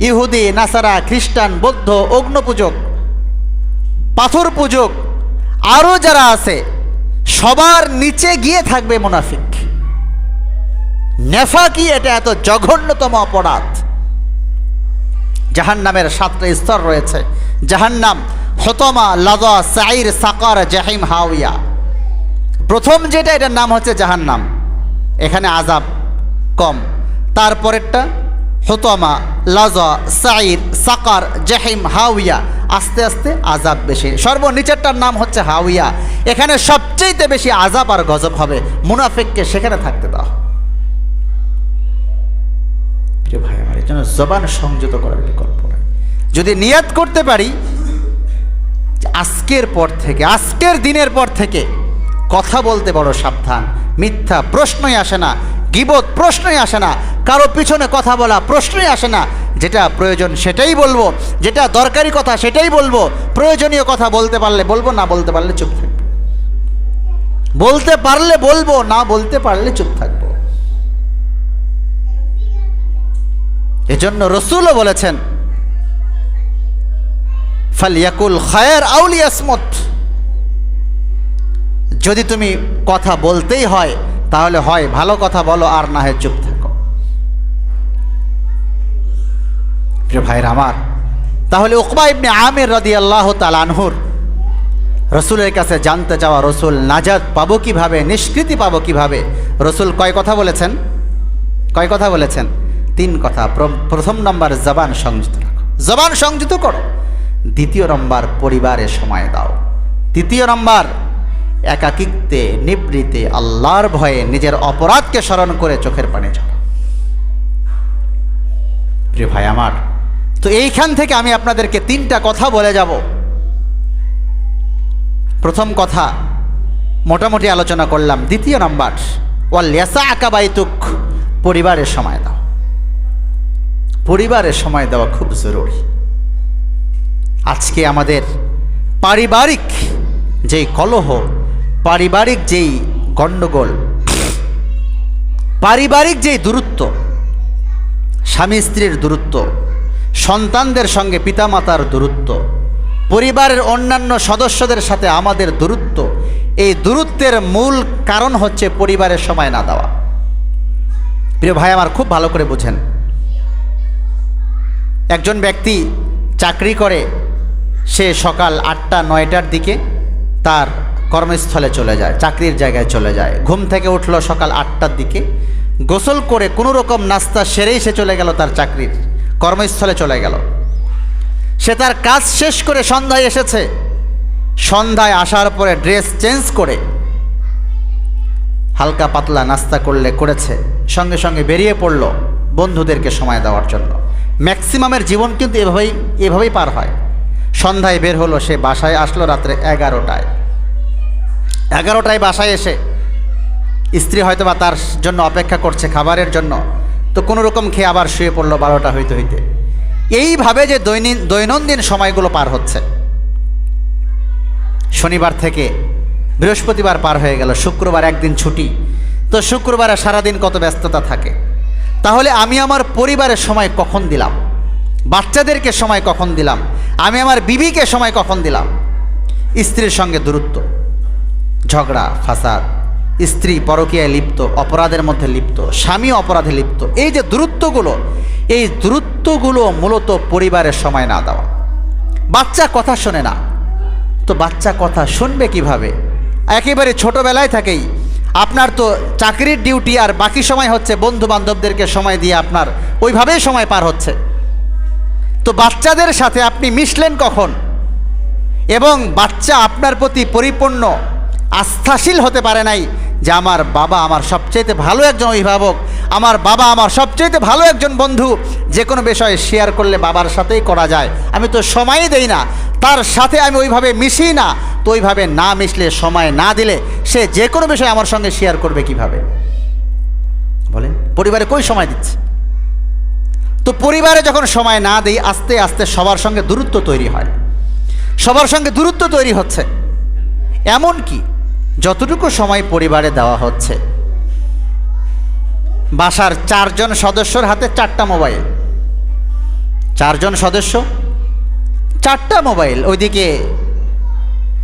ইহুদি, নাসারা, খ্রিস্টান, বৌদ্ধ, অগ্নপূজক, পাথর পূজক, আরও যারা আছে সবার নিচে গিয়ে থাকবে মুনাফিক। নেফাকি এটা এত জঘন্যতম অপরাধ। জাহান্নামের 7টা স্তর রয়েছে। জাহান্নাম, হতমা, লাযা, সাইর, সাকার, জাহিম, হাওয়া। প্রথম যেটা, এটার নাম হচ্ছে জাহান্নাম, এখানে আযাব কম। তারপরেরটা হতমা, লাযা, সাইর, সাকার, জাহিম, হাওয়া, আস্তে আস্তে আযাব বেশি। সর্বনিচেরটার নাম হচ্ছে হাওয়া, এখানে সবচেয়ে বেশি আযাব আর গজব হবে। মুনাফিককে সেখানে থাকতে দাও। প্রিয় ভাই আমার, এই জন্য জবান সংযত করার বিকল্প নাই। যদি নিয়ত করতে পারি আজকের পর থেকে, আজকের দিনের পর থেকে কথা বলতে বড় সাবধান। মিথ্যা প্রশ্নই আসে না, গীবত প্রশ্নই আসে না, কারো পিছনে কথা বলা প্রশ্নই আসে না। যেটা প্রয়োজন সেটাই বলবো, যেটা দরকারি কথা সেটাই বলবো। প্রয়োজনীয় কথা বলতে পারলে বলবো, না বলতে পারলে চুপ থাকবো। বলতে পারলে বলবো, না বলতে পারলে চুপ থাকবো। এজন্য রাসূলও বলেছেন, ফালইয়াকুল খায়র আও লিয়াসমুত। যদি তুমি কথা বলতেই হয় তাহলে হয় ভালো কথা বলো, আর না হয় চুপ থাকো। প্রিয় ভাইরা আমার, তাহলে উকবা ইবনে আমির রাদিয়াল্লাহু তাআলা আনহুর রসুলের কাছে জানতে যাওয়া, রসুল নাজাত পাবো কিভাবে, নিষ্কৃতি পাবো কিভাবে, রসুল কয় কথা বলেছেন? কয় কথা বলেছেন? 3 কথা। প্রথম নম্বর, জবান সংযত রাখো, জবান সংযত করো। দ্বিতীয় নম্বর, পরিবারে সময় দাও। তৃতীয় নম্বর, একাকিত্বে নিবৃতে আল্লাহর ভয়ে নিজের অপরাধকে স্মরণ করে চোখের পানি ঝরাও। প্রিয় ভাই আমার, তো এইখান থেকে আমি আপনাদেরকে 3টা কথা বলে যাব। প্রথম কথা মোটামুটি আলোচনা করলাম। দ্বিতীয় নম্বর, ওয়াল ইয়াসাআকা বাইতুক, পরিবারের সময় দাও। পরিবারের সময় দেওয়া খুব জরুরি। আজকে আমাদের পারিবারিক যেই কলহ, পারিবারিক যেই গণ্ডগোল, পারিবারিক যেই দূরত্ব, স্বামী স্ত্রীর দূরত্ব, সন্তানদের সঙ্গে পিতামাতার দূরত্ব, পরিবারের অন্যান্য সদস্যদের সাথে আমাদের দূরত্ব, এই দূরত্বের মূল কারণ হচ্ছে পরিবারের সময় না দেওয়া। প্রিয় ভাই আমার, খুব ভালো করে বুঝেন। একজন ব্যক্তি চাকরি করে, সে সকাল 8টা-9টার দিকে তার কর্মস্থলে চলে যায়, চাকরির জায়গায় চলে যায়। ঘুম থেকে উঠলো সকাল 8টার দিকে, গোসল করে কোনো রকম নাস্তা সেরেই সে চলে গেল তার চাকরির কর্মস্থলে চলে গেল। সে তার কাজ শেষ করে সন্ধ্যায় এসেছে। সন্ধ্যায় আসার পরে ড্রেস চেঞ্জ করে হালকা পাতলা নাস্তা করেছে, সঙ্গে সঙ্গে বেরিয়ে পড়ল বন্ধুদেরকে সময় দেওয়ার জন্য। ম্যাক্সিমামের জীবন কিন্তু এভাবেই পার হয়। সন্ধ্যায় বের হলো, সে বাসায় আসলো রাত্রে 11টায় বাসায় এসে স্ত্রী হয়তো বা তার জন্য অপেক্ষা করছে খাবারের জন্য, তো কোনো রকম খেয়ে আবার শুয়ে পড়লো 12টা হইতে হইতে। এইভাবে যে দৈনন্দিন সময়গুলো পার হচ্ছে, শনিবার থেকে বৃহস্পতিবার পার হয়ে গেল, শুক্রবার একদিন ছুটি, তো শুক্রবারে সারাদিন কত ব্যস্ততা থাকে। তাহলে আমি আমার পরিবারের সময় কখন দিলাম? বাচ্চাদেরকে সময় কখন দিলাম? আমি আমার বিবিকে সময় কখন দিলাম? স্ত্রীর সঙ্গে দূরত্ব, ঝগড়া ফাসাদ, স্ত্রী পরকীয়ায় লিপ্ত, অপরাধের মধ্যে লিপ্ত, স্বামী অপরাধে লিপ্ত, এই যে দূরত্বগুলো, এই দূরত্বগুলো মূলত পরিবারের সময় না দেওয়া। বাচ্চা কথা শোনে না, তো বাচ্চা কথা শুনবে কিভাবে? একেবারে ছোটোবেলায় থেকেই আপনার তো চাকরির ডিউটি, আর বাকি সময় হচ্ছে বন্ধু বান্ধবদেরকে সময় দিয়ে আপনার ওইভাবেই সময় পার হচ্ছে। তো বাচ্চাদের সাথে আপনি মিশলেন কখন? এবং বাচ্চা আপনার প্রতি পরিপূর্ণ আস্থাশীল হতে পারে নাই যে আমার বাবা আমার সবচেয়ে ভালো একজন অভিভাবক, আমার বাবা আমার সবচেয়ে ভালো একজন বন্ধু, যে কোনো বিষয়ে শেয়ার করলে বাবার সাথেই করা যায়, আমি তো সময়ই দেই না, তার সাথে আমি ওইভাবে মিশি না। তো ওইভাবে না মিশলে, সময় না দিলে সে যে কোনো বিষয়ে আমার সঙ্গে শেয়ার করবে কিভাবে? বলেন, পরিবারে কই সময় দিচ্ছে? তো পরিবারে যখন সময় না দিই, আস্তে আস্তে সবার সঙ্গে দূরত্ব তৈরি হয়, সবার সঙ্গে দূরত্ব তৈরি হচ্ছে। এমন কি যতটুকু সময় পরিবারে দেওয়া হচ্ছে, বাসার 4 জন সদস্যর হাতে 4টা মোবাইল, 4 জন সদস্য 4টা মোবাইল। ওইদিকে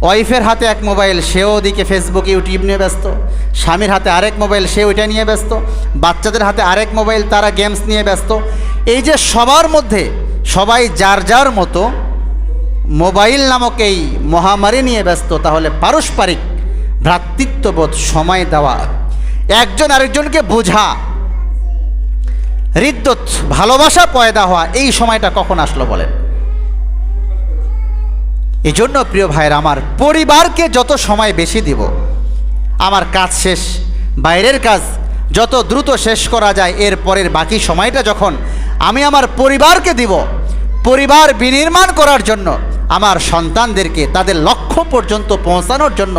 ওয়াইফের হাতে এক মোবাইল, সেও ওদিকে ফেসবুক ইউটিউব নিয়ে ব্যস্ত, স্বামীর হাতে আরেক মোবাইল, সে ওইটা নিয়ে ব্যস্ত, বাচ্চাদের হাতে আরেক মোবাইল, তারা গেমস নিয়ে ব্যস্ত। এই যে সবার মধ্যে সবাই যার যার মতো মোবাইল নামক এই মহামারী নিয়ে ব্যস্ত, তাহলে পারস্পরিক ভ্রাতৃত্ববোধ, সময় দেওয়া, একজন আরেকজনকে বোঝা, হৃদ্যত ভালোবাসা পয়দা হওয়া, এই সময়টা কখন আসলো বলেন? এই জন্য প্রিয় ভাইয়ের আমার, পরিবারকে যত সময় বেশি দিব, আমার কাজ শেষ, বাইরের কাজ যত দ্রুত শেষ করা যায়, এর পরের বাকি সময়টা যখন আমি আমার পরিবারকে দিব, পরিবার বিনির্মাণ করার জন্য, আমার সন্তানদেরকে তাদের লক্ষ্য পর্যন্ত পৌঁছানোর জন্য,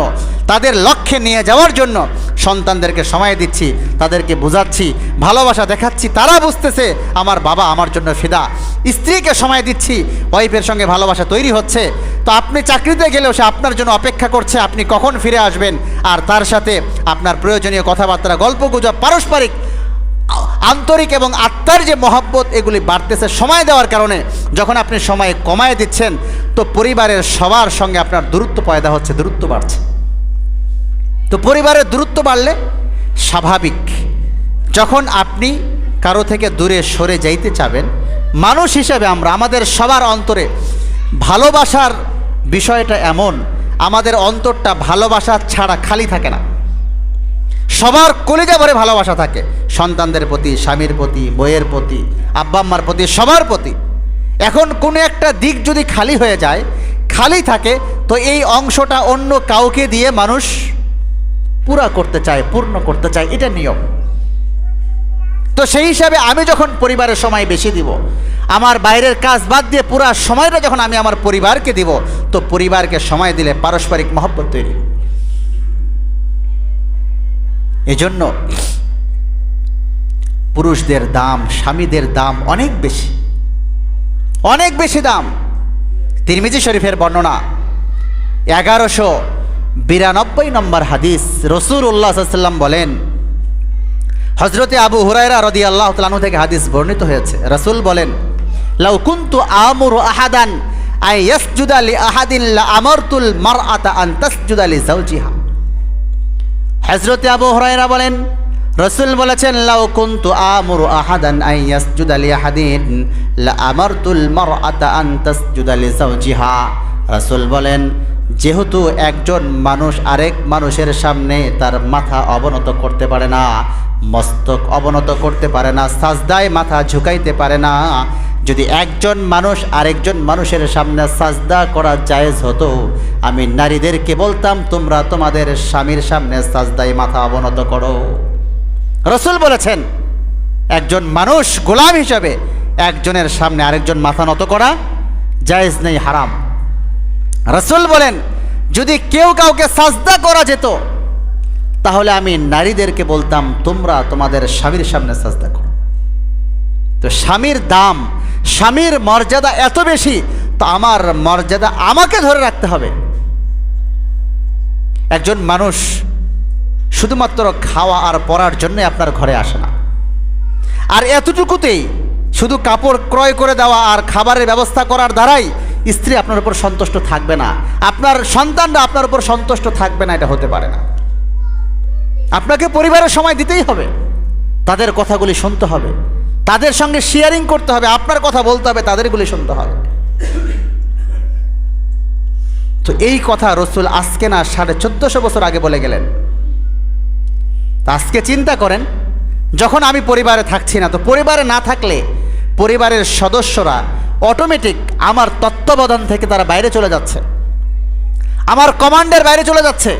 তাদের লক্ষ্যে নিয়ে যাওয়ার জন্য সন্তানদেরকে সময় দিচ্ছি, তাদেরকে বোঝাচ্ছি, ভালোবাসা দেখাচ্ছি, তারা বুঝতেছে আমার বাবা আমার জন্য ফিদা। স্ত্রীকে সময় দিচ্ছি, ওয়াইফের সঙ্গে ভালোবাসা তৈরি হচ্ছে। তো আপনি চাকরিতে গেলেও সে আপনার জন্য অপেক্ষা করছে, আপনি কখন ফিরে আসবেন, আর তার সাথে আপনার প্রয়োজনীয় কথাবার্তা, গল্পগুজব, পারস্পরিক আন্তরিক এবং আত্মার যে মহব্বত, এগুলি বাড়তেছে সময় দেওয়ার কারণে। যখন আপনি সময় কমায় দিচ্ছেন, তো পরিবারের সবার সঙ্গে আপনার দূরত্ব পয়দা হচ্ছে, দূরত্ব বাড়ছে। তো পরিবারের দূরত্ব বাড়লে স্বাভাবিক, যখন আপনি কারো থেকে দূরে সরে যাইতে চাবেন, মানুষ হিসেবে আমরা, আমাদের সবার অন্তরে ভালোবাসার বিষয়টা এমন, আমাদের অন্তরটা ভালোবাসা ছাড়া খালি থাকে না। সবার কলিজা ভরে ভালোবাসা থাকে, সন্তানদের প্রতি, স্বামীর প্রতি, বইয়ের প্রতি, আব্বা আম্মার প্রতি, সবার প্রতি। এখন কোনো একটা দিক যদি খালি হয়ে যায়, খালি থাকে, তো এই অংশটা অন্য কাউকে দিয়ে মানুষ পুরা করতে চায়, পূর্ণ করতে চায়, এটা নিয়ম। তো সেই হিসাবে আমি যখন পরিবারের সময় বেশি দিব, আমার বাইরের কাজ বাদ দিয়ে পুরা সময়টা যখন আমি আমার পরিবারকে দিব, তো পরিবারকে সময় দিলে পারস্পরিক মহব্বত তৈরি। এজন্য পুরুষদের দাম, স্বামীদের দাম অনেক বেশি, অনেক বেশি দাম। তিরমিজি শরীফের বর্ণনা 1192 নম্বর হাদিস, রাসূলুল্লাহ সাল্লাল্লাহু আলাইহি ওয়াসাল্লাম বলেন, হযরতে আবু হুরায়রা রাদিয়াল্লাহু তাআলা আনহু থেকে হাদিস বর্ণিত হয়েছে, রাসূল বলেন, লাউ কুনতু আমুরু আহাদান আই ইয়াসজুদা লি আহাদিন লা আমারতুল মারআতা আন তাসজুদা লি যাওজিহা। হযরতে আবু হুরায়রা বলেন, রাসূল বলেছেন, লাউ কুনতু আমুরু আহাদান আই ইয়াসজুদা লি আহাদিন লা আমারতুল মারআতা আন তাসজুদা লি যাওজিহা। রাসূল বলেন, যেহেতু একজন মানুষ আরেক মানুষের সামনে তার মাথা অবনত করতে পারে না, মস্তক অবনত করতে পারে না, সাজদায় মাথা ঝুঁকাইতে পারে না, যদি একজন মানুষ আরেকজন মানুষের সামনে সাজদা করা জায়েজ হতো, আমি নারীদেরকে বলতাম, তোমরা তোমাদের স্বামীর সামনে সাজদায় মাথা অবনত করো। রাসূল বলেছেন, একজন মানুষ গোলাম হিসাবে একজনের সামনে আরেকজন মাথা নত করা জায়েজ নেই, হারাম। রাসূল বলেন, যদি কেউ কাউকে সাজদা করা যেত, তাহলে আমি নারীদেরকে বলতাম, তোমরা তোমাদের স্বামীর সামনে সাজদা করো। তো স্বামীর দাম, স্বামীর মর্যাদা এত বেশি, তো আমার মর্যাদা আমাকে ধরে রাখতে হবে। একজন মানুষ শুধুমাত্র খাওয়া আর পরার জন্য আপনার ঘরে আসে না, আর এতটুকুতেই শুধু কাপড় ক্রয় করে দেওয়া আর খাবারের ব্যবস্থা করার দ্বারাই স্ত্রী আপনার উপর সন্তুষ্ট থাকবে না, আপনার সন্তানরা আপনার উপর সন্তুষ্ট থাকবে না, এটা হতে পারে না। আপনাকে পরিবারের সময় দিতেই হবে, তাদের কথাগুলি শুনতে হবে, তাদের সঙ্গে শেয়ারিং করতে হবে, আপনার কথা বলতে হবে, তাদেরগুলি শুনতে হবে। তো এই কথা রসুল আজকে না 1450 বছর আগে বলে গেলেন। তা আজকে চিন্তা করেন, যখন আমি পরিবারে থাকছি না, তো পরিবারে না থাকলে পরিবারের সদস্যরা অটোমেটিক আমার তত্ত্বাবধান থেকে তারা বাইরে চলে যাচ্ছে, আমার কমান্ডের বাইরে চলে যাচ্ছে,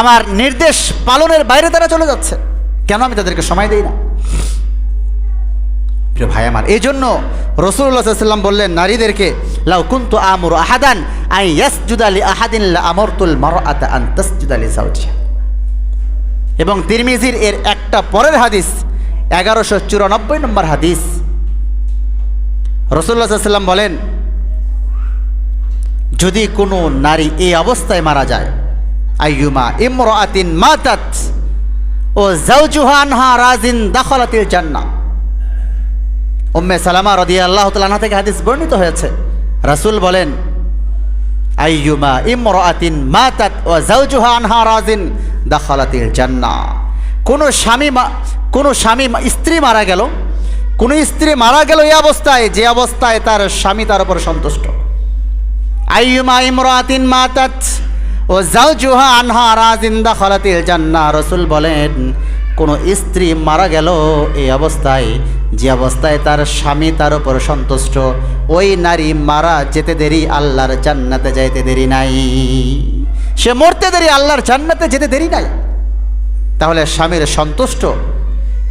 আমার নির্দেশ পালনের বাইরে তারা চলে যাচ্ছে। কেন আমি তাদেরকে সময় দিই না? প্রিয় ভাই আমার, এই জন্য রাসূলুল্লাহ সাল্লাল্লাহু আলাইহি ওয়াসাল্লাম বললেন নারীদেরকে, লাউ কুনতু আমুরু আহাদান আন ইয়াসজুদা লি আহাদিন লা আমারতুল মারআতা আন তাসজুদা লি যাওজিহা। এবং তিরমিজির এর একটা পরের হাদিস 1194 নম্বর হাদিস, রাসূলুল্লাহ সাল্লাল্লাহু আলাইহি ওয়াসাল্লাম বলেন, যদি কোনো নারী এই অবস্থায় মারা যায়, আইয়ুমা ইমরাআতিন মাতাত ও যাওজুহা আনহা রাজিন দাখালাতিল জান্নাহ। উম্মে সালামা রাদিয়াল্লাহু তাআলা আনহা থেকে হাদিস বর্ণিত হয়েছে, রাসূল বলেন, আইয়ুমা ইমরাআতিন মাতাত ও যাওজুহা আনহা রাজিন দাখালাতিল জান্নাহ। কোনো স্বামী স্ত্রী মারা গেল, কোনো স্ত্রী মারা গেল এই অবস্থায়, যে অবস্থায় তার স্বামী তার উপর সন্তুষ্ট। আইয়ুমা ইমরাআতিন মাতাত ও যাওজুহা আনহা রাজিন দাখালাতিল জান্নাহ। রাসূল বলেন, কোনো স্ত্রী মারা গেল এই অবস্থায়, যে অবস্থায় তার স্বামী তার উপর সন্তুষ্ট, ওই নারী মারা যেতে দেরি, আল্লাহর জান্নাতে যাইতে দেরি নাই। সে মরতে দেরি, আল্লাহর জান্নাতে যেতে দেরি নাই। তাহলে স্বামীর সন্তুষ্ট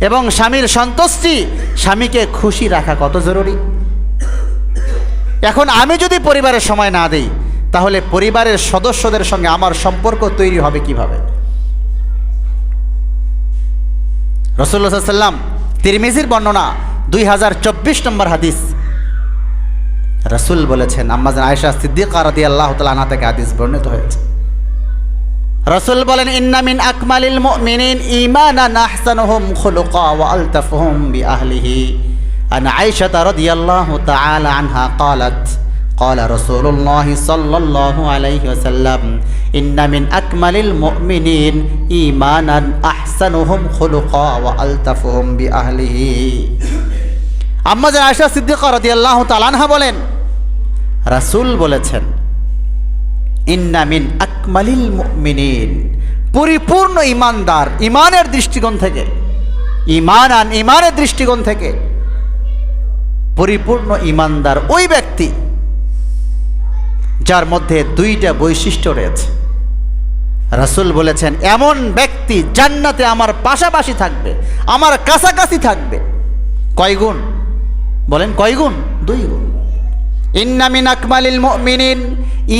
এবং স্বামীর সন্তুষ্টি, স্বামীকে খুশি রাখা কত জরুরি। এখন আমি যদি পরিবারের সময় না দিই, তাহলে পরিবারের সদস্যদের সঙ্গে আমার সম্পর্ক তৈরি হবে কিভাবে? রাসূলুল্লাহ সাল্লাল্লাহু আলাইহি ওয়াসাল্লাম, তিরমিজির বর্ণনা 2024 নম্বর হাদিস, রাসূল বলেছেন, আম্মা জান আয়েশা সিদ্দিকা রাদিয়াল্লাহু তাআলা আনহা থেকে হাদিস বর্ণিত হয়েছে, রাসূল বলেন, ইন্না মিন আকমালিল মুমিনিন ঈমানান আহসানুহুম খুলুকা ওয়া আলতাফুহুম বিআহলিহি। আন আয়েশা রাদিয়াল্লাহু তাআলা আনহা ক্বালাত قال رسول الله صلى الله عليه وسلم إن من أكمل المؤمنين إيمانا أحسنهم خلقا وألطفهم بأهله। আম্মা জান আয়েশা সিদ্দিকা রাদিয়াল্লাহু তাআলা আনহা বলেন, রাসূল বলেছেন, ইন্না মিন আকমালিল মুমিনিন, পরিপূর্ণ ঈমানদার, ঈমানের দৃষ্টিকোণ থেকে, ঈমানের দৃষ্টিকোণ থেকে পরিপূর্ণ ঈমানদার ওই ব্যক্তি যার মধ্যে দুইটা বৈশিষ্ট্য রয়েছে। রাসূল বলেছেন, এমন ব্যক্তি জান্নাতে আমার পাশাপাশি থাকবে, আমার কাছাকাছি থাকবে। কয় গুণ বলেন? কয় গুণ? 2 গুণ। ইন্না মিন আকমালিল মুমিনিন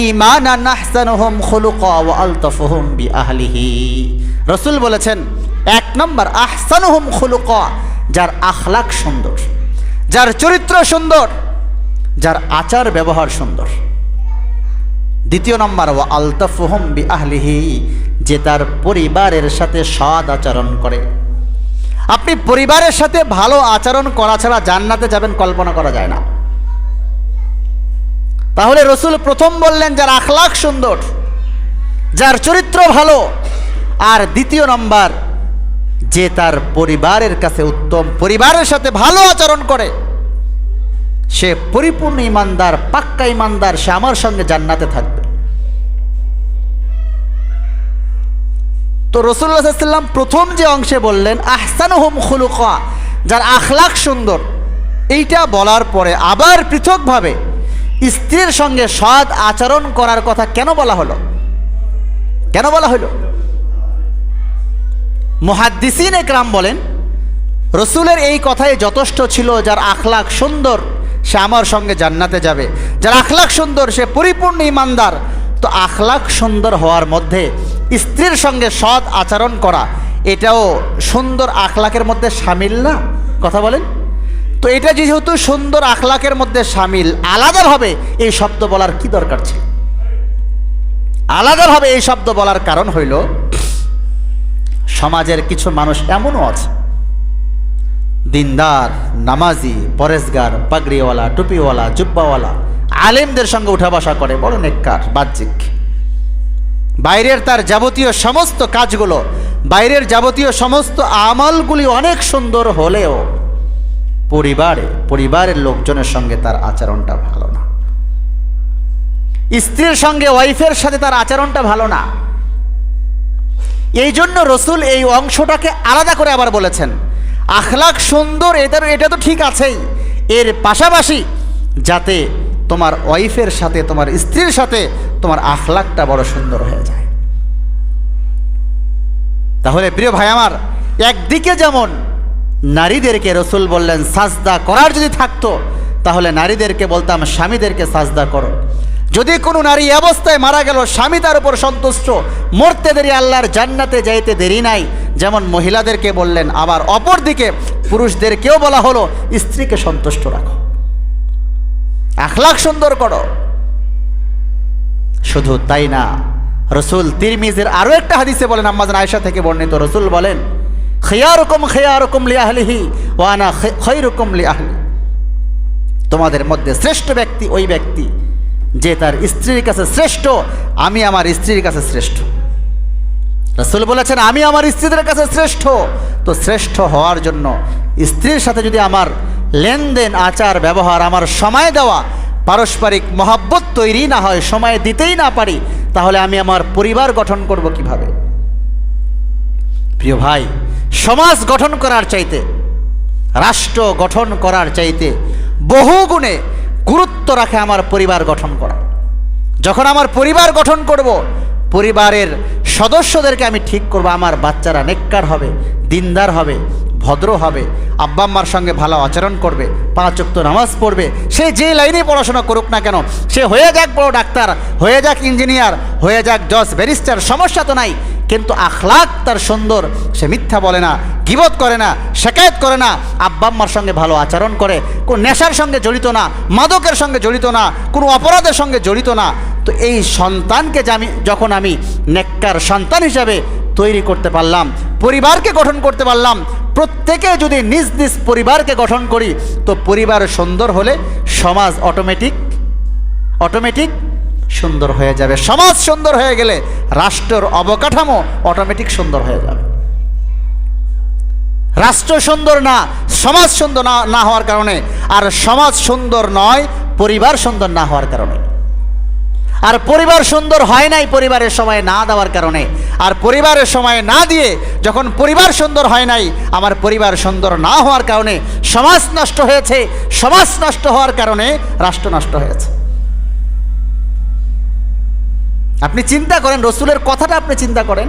ঈমানান আহসানুহুম খুলুকা ওয়া আলতাফুহুম বিআহলিহি। রাসূল বলেছেন, 1 নম্বর আহসানুহুম খুলুকা, যার আখলাক সুন্দর, যার চরিত্র সুন্দর, যার আচার ব্যবহার সুন্দর। 2 নম্বর ওয়া আলতাফুহুম বিআহলিহি, যে তার পরিবারের সাথে সৎ আচরণ করে। আপনি পরিবারের সাথে ভালো আচরণ করা ছাড়া জান্নাতে যাবেন কল্পনা করা যায় না। তাহলে রাসূল প্রথম বললেন যার আখলাক সুন্দর, যার চরিত্র ভালো, আর 2 নম্বর যে তার পরিবারের কাছে উত্তম, পরিবারের সাথে ভালো আচরণ করে, সে পরিপূর্ণ ঈমানদার, পাক্কা ঈমানদার, সে আমার সঙ্গে জান্নাতে থাকবে। তো রাসূলুল্লাহ সাল্লাল্লাহু আলাইহি ওয়াসাল্লাম প্রথম যে অংশে বললেন আহসানুহুম খুলুকা, যার আখলাক সুন্দর, এইটা বলার পরে আবার পৃথকভাবে স্ত্রীর সঙ্গে সৎ আচরণ করার কথা কেন বলা হলো? কেন বলা হলো? মুহাদ্দিসিন একরাম বলেন, রাসূলের এই কথাই যথেষ্ট ছিল, যার আখলাক সুন্দর সে আমার সঙ্গে জান্নাতে যাবে, যার আখলাক সুন্দর সে পরিপূর্ণ ঈমানদার। তো আখলাক সুন্দর হওয়ার মধ্যে স্ত্রীর সঙ্গে সৎ আচরণ করা, এটাও সুন্দর আখলাকের মধ্যে শামিল না? কথা বলেন তো। এটা যেহেতু সুন্দর আখলাকের মধ্যে শামিল, আলাদাভাবে এই শব্দ বলার কি দরকার ছিল? আলাদাভাবে এই শব্দ বলার কারণ হইল, সমাজের কিছু মানুষ এমনও আছে, দিনদার, নামাজি, পরেজগার, পাগড়িওয়ালা, টুপিওয়ালা, জুব্বাওয়ালা, আলেমদের সঙ্গে উঠা বসা করে, বড় নেককার, বাহ্যিক, বাইরের তার যাবতীয় সমস্ত কাজগুলো, বাইরের যাবতীয় সমস্ত আমলগুলি অনেক সুন্দর হলেও পরিবারের লোকজনের সঙ্গে তার আচরণটা ভালো না, স্ত্রীর সঙ্গে ওয়াইফের সাথে তার আচরণটা ভালো না। এই জন্য রসুল এই অংশটাকে আলাদা করে আবার বলেছেন, আখলাক সুন্দর এটা তো ঠিক আছেই, এর পাশাপাশি যাতে তোমার ওয়াইফের সাথে, তোমার স্ত্রীর সাথে তোমার আখলাকটা বড় সুন্দর হয়ে যায়। তাহলে প্রিয় ভাই আমার, একদিকে যেমন নারীদেরকে রসুল বললেন সাজদা করার যদি থাকতো, তাহলে নারীদেরকে বলতাম স্বামীদেরকে সাজদা করো। যদি কোনো নারী অবস্থায় মারা গেল, স্বামী তার উপর সন্তুষ্ট, মরতে দেরি, আল্লাহর জান্নাতে যাইতে দেরি নাই, যেমন মহিলাদেরকে বললেন, আবার অপরদিকে পুরুষদেরকেও বলা হলো স্ত্রীকে সন্তুষ্ট রাখো, আখলাক সুন্দর করো। শুধু তাই না, রসুল তিরমিজির আরও একটা হাদিসে বলেন, আম্মা জান আয়েশা থেকে বর্ণিত, রসুল বলেন, খিয়ারুকুম লিআহলিহি ওয়া আনা খায়রুকুম লিআহলি। তোমাদের মধ্যে শ্রেষ্ঠ ব্যক্তি ওই ব্যক্তি যে তার স্ত্রীর কাছে শ্রেষ্ঠ, আমি আমার স্ত্রীর কাছে শ্রেষ্ঠ। রসুল বলেছেন আমি আমার স্ত্রীদের কাছে শ্রেষ্ঠ। তো শ্রেষ্ঠ হওয়ার জন্য স্ত্রীর সাথে যদি আমার লেনদেন, আচার ব্যবহার, আমার সময় দেওয়া, পারস্পরিক মহব্বত তৈরি না হয়, সময় দিতেই না পারি, তাহলে আমি আমার পরিবার গঠন করব কিভাবে? প্রিয় ভাই, সমাজ গঠন করার চাইতে, রাষ্ট্র গঠন করার চাইতে বহু গুণে গুরুত্ব রাখে আমার পরিবার গঠন করা। যখন আমার পরিবার গঠন করব, পরিবারের সদস্যদেরকে আমি ঠিক করব, আমার বাচ্চারা নেককার হবে, দিনদার হবে, ভদ্র হবে, আব্বা আম্মার সঙ্গে ভালো আচরণ করবে, 5 ওয়াক্ত নামাজ পড়বে, সে যে লাইনে পড়াশোনা করুক না কেন, সে হয়ে যাক বড় ডাক্তার, হয়ে যাক ইঞ্জিনিয়ার, হয়ে যাক জজ, ব্যারিস্টার, সমস্যা তো নাই, কিন্তু আখলাক তার সুন্দর, সে মিথ্যা বলে না, গীবত করে না, শেকায়েত করে না, আব্বা আম্মার সঙ্গে ভালো আচরণ করে, কোন নেশার সঙ্গে জড়িত না, মাদকের সঙ্গে জড়িত না, কোনো অপরাধের সঙ্গে জড়িত না। তো এই সন্তানকে যখন আমি নেককার সন্তান হিসাবে তৈরি করতে পারলাম, পরিবারকে গঠন করতে পারলাম, প্রত্যেকে যদি নিজ নিজ পরিবারকে গঠন করি, তো পরিবার সুন্দর হলে সমাজ অটোমেটিক সুন্দর হয়ে যাবে। সমাজ সুন্দর হয়ে গেলে রাষ্ট্রের অবকাঠামো অটোমেটিক সুন্দর হয়ে যাবে। রাষ্ট্র সুন্দর না, সমাজ সুন্দর না হওয়ার কারণে, আর সমাজ সুন্দর নয় পরিবার সুন্দর না হওয়ার কারণে, আর পরিবার সুন্দর হয় নাই পরিবারের সময় না দেওয়ার কারণে, আর পরিবারের সময় না দিয়ে যখন পরিবার সুন্দর হয় নাই, আমার পরিবার সুন্দর না হওয়ার কারণে সমাজ নষ্ট হয়েছে, সমাজ নষ্ট হওয়ার কারণে রাষ্ট্র নষ্ট হয়েছে। আপনি চিন্তা করেন, রসুলের কথাটা আপনি চিন্তা করেন,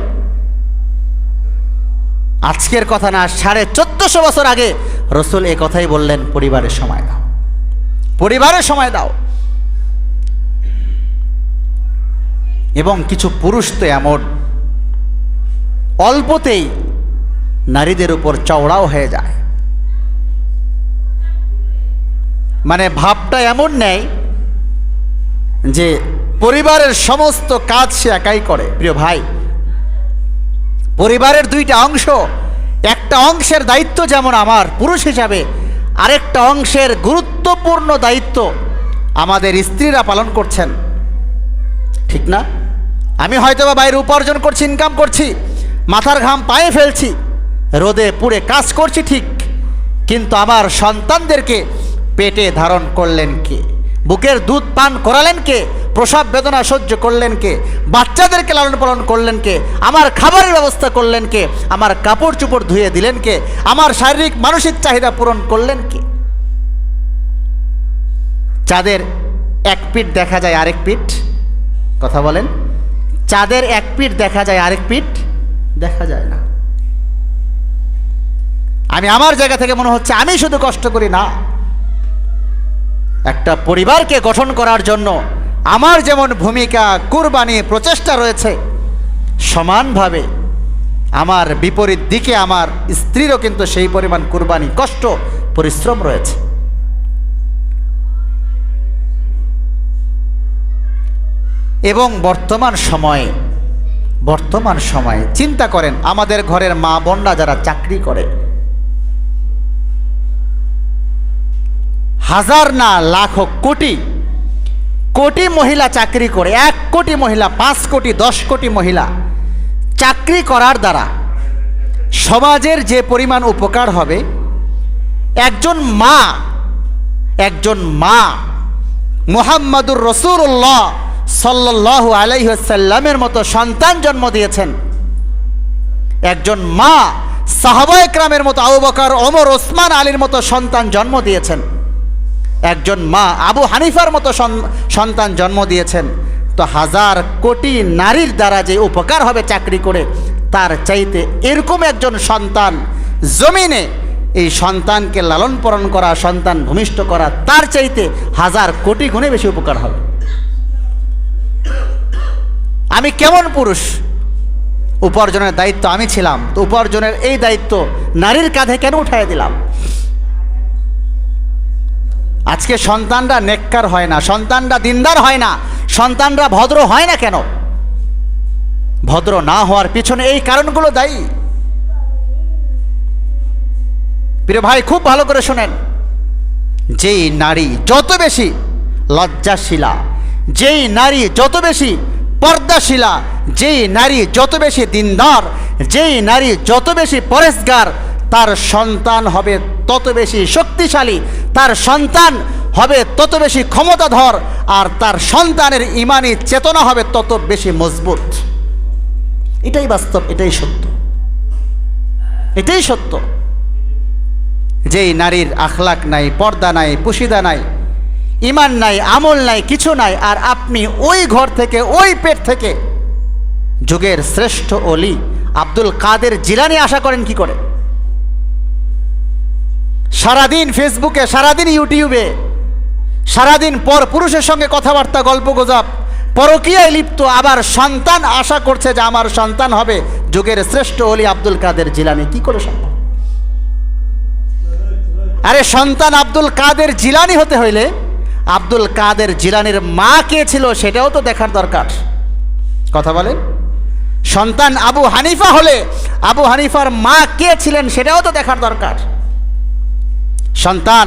আজকের কথা না, 1450 বছর আগে রসুল এ কথাই বললেন, পরিবারের সময় দাও, পরিবারের সময় দাও। এবং কিছু পুরুষ তো এমন অল্পতেই নারীদের উপর চওড়াও হয়ে যায়, মানে ভাবটা এমন নেই যে পরিবারের সমস্ত কাজ সে একাই করে। প্রিয় ভাই, পরিবারের 2টা অংশ, একটা অংশের দায়িত্ব যেমন আমার পুরুষ হিসাবে, আরেকটা অংশের গুরুত্বপূর্ণ দায়িত্ব আমাদের স্ত্রীরা পালন করছেন, ঠিক না? আমি হয়তোবা বাইরে উপার্জন করছি, ইনকাম করছি, মাথার ঘাম পায়ে ফেলছি, রোদে পুড়ে কাজ করছি, ঠিক, কিন্তু আমার সন্তানদেরকে পেটে ধারণ করলেন কে? বুকের দুধ পান করালেন কে? প্রসব বেদনা সহ্য করলেন কে? বাচ্চাদেরকে লালন পালন করলেন কে? আমার খাবারের ব্যবস্থা করলেন কে? আমার কাপড় চোপড় ধুয়ে দিলেন কে? আমার শারীরিক মানসিক চাহিদা পূরণ করলেন কে? চাঁদের এক পিঠ দেখা যায় আরেক পিঠ, কথা বলেন, চাঁদের এক পিঠ দেখা যায় আরেক পিঠ দেখা যায় না। আমি আমার জায়গা থেকে মনে হচ্ছে আমি শুধু কষ্ট করি না, একটা পরিবারকে গঠন করার জন্য আমার যেমন ভূমিকা, কুরবানি, প্রচেষ্টা রয়েছে, সমানভাবে আমার বিপরীত দিকে আমার স্ত্রীরও কিন্তু সেই পরিমাণ কুরবানি, কষ্ট, পরিশ্রম রয়েছে। এবং বর্তমান সময়ে চিন্তা করেন, আমাদের ঘরের মা বোনরা যারা চাকরি করে, হাজার না লাখো কোটি কোটি মহিলা চাকরি করে, 1 কোটি মহিলা, 5 কোটি, 10 কোটি মহিলা চাকরি করার দ্বারা সমাজের যে পরিমাণ উপকার হবে, একজন মা মুহাম্মাদুর রাসূলুল্লাহ সাল্লাল্লাহু আলাইহি ওয়াসাল্লামের মতো সন্তান জন্ম দিয়েছেন। একজন মা সাহাবায়ে কেরামের মতো আবু বকর, ওমর, ওসমান, আলীর মতো সন্তান জন্ম দিয়েছেন। একজন মা আবু হানিফার মতো সন্তান জন্ম দিয়েছেন। তো হাজার কোটি নারীর দ্বারা যে উপকার হবে চাকরি করে, তার চাইতে এরকম একজন সন্তান জমিনে এই সন্তানকে লালন পালন করা, সন্তান ভূমিষ্ঠ করা, তার চাইতে হাজার কোটি গুণে বেশি উপকার হবে। আমি কেমন পুরুষ, উপার্জনের দায়িত্ব আমি ছিলাম, তো উপার্জনের এই দায়িত্ব নারীর কাঁধে কেন উঠাই দিলাম? আজকে সন্তানরা নেককার হয় না, সন্তানরা দিনদার হয় না, সন্তানরা ভদ্র হয় না কেন? ভদ্র না হওয়ার পিছনে এই কারণগুলো দায়ী। প্রিয় ভাই, খুব ভালো করে শোনেন, যেই নারী যত বেশি লজ্জাশীলা, যেই নারী যত বেশি পর্দাশীলা, যেই নারী যত বেশি দিনদার, যেই নারী যত বেশি পরেশগার, তার সন্তান হবে তত বেশি শক্তিশালী, তার সন্তান হবে তত বেশি ক্ষমতাধর, আর তার সন্তানের ঈমানি চেতনা হবে তত বেশি মজবুত। এটাই বাস্তব, এটাই সত্য, এটাই সত্য। যেই নারীর আখলাক নাই, পর্দা নাই, পুশিদা নাই, ঈমান নাই, আমল নাই, কিছু নাই, আর আপনি ওই ঘর থেকে, ওই পেট থেকে যুগের শ্রেষ্ঠ ওলি আব্দুল কাদের জিলানী আশা করেন কি করে? সারাদিন ফেসবুকে, সারাদিন ইউটিউবে, সারাদিন পর পুরুষের সঙ্গে কথাবার্তা, গল্প গুজব, পরকীয়ায় লিপ্ত, আবার সন্তান আশা করছে যে আমার সন্তান হবে যুগের শ্রেষ্ঠ ওলি আব্দুল কাদের জিলানী। কি করে সম্ভব? আরে সন্তান আব্দুল কাদের জিলানী হতে হইলে আব্দুল কাদের জিলানীর মা কে ছিল সেটাও তো দেখার দরকার। কথা বলেন। সন্তান আবু হানিফা হলে আবু হানিফার মা কে ছিলেন সেটাও তো দেখার দরকার। সন্তান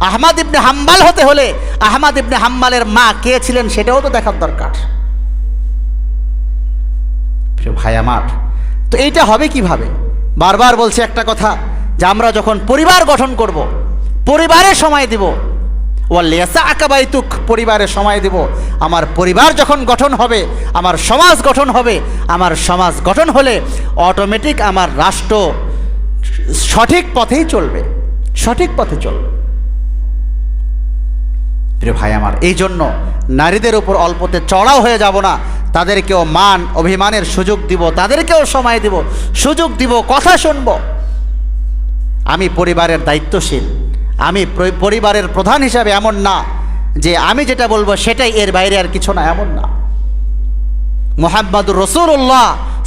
আহমদ ইবনে হাম্বাল হতে হলে আহমদ ইবনে হাম্বালের মা কে ছিলেন সেটাও তো দেখার দরকার। ভাই আমার, তো এইটা হবে কিভাবে? বারবার বলছি একটা কথা, যে আমরা যখন পরিবার গঠন করব, পরিবারে সময় দিব, ওয়ালিয়াসা আকাবাইতুক, পরিবারে সময় দিব। আমার পরিবার যখন গঠন হবে, আমার সমাজ গঠন হবে, আমার সমাজ গঠন হলে অটোমেটিক আমার রাষ্ট্র সঠিক পথেই চলবে, সঠিক পথে চলবে। প্রিয় ভাই আমার, এই জন্য নারীদের উপর অল্পতে চড়াও হয়ে যাব না, তাদেরকেও মান অভিমানের সুযোগ দিব, তাদেরকেও সময় দিব, সুযোগ দিব, কথা শুনব। আমি পরিবারের দায়িত্বশীল, আমি পরিবারের প্রধান হিসাবে এমন না যে আমি যেটা বলবো সেটাই, এর বাইরে আর কিছু না, এমন না। মুহাম্মাদুর রাসূলুল্লাহ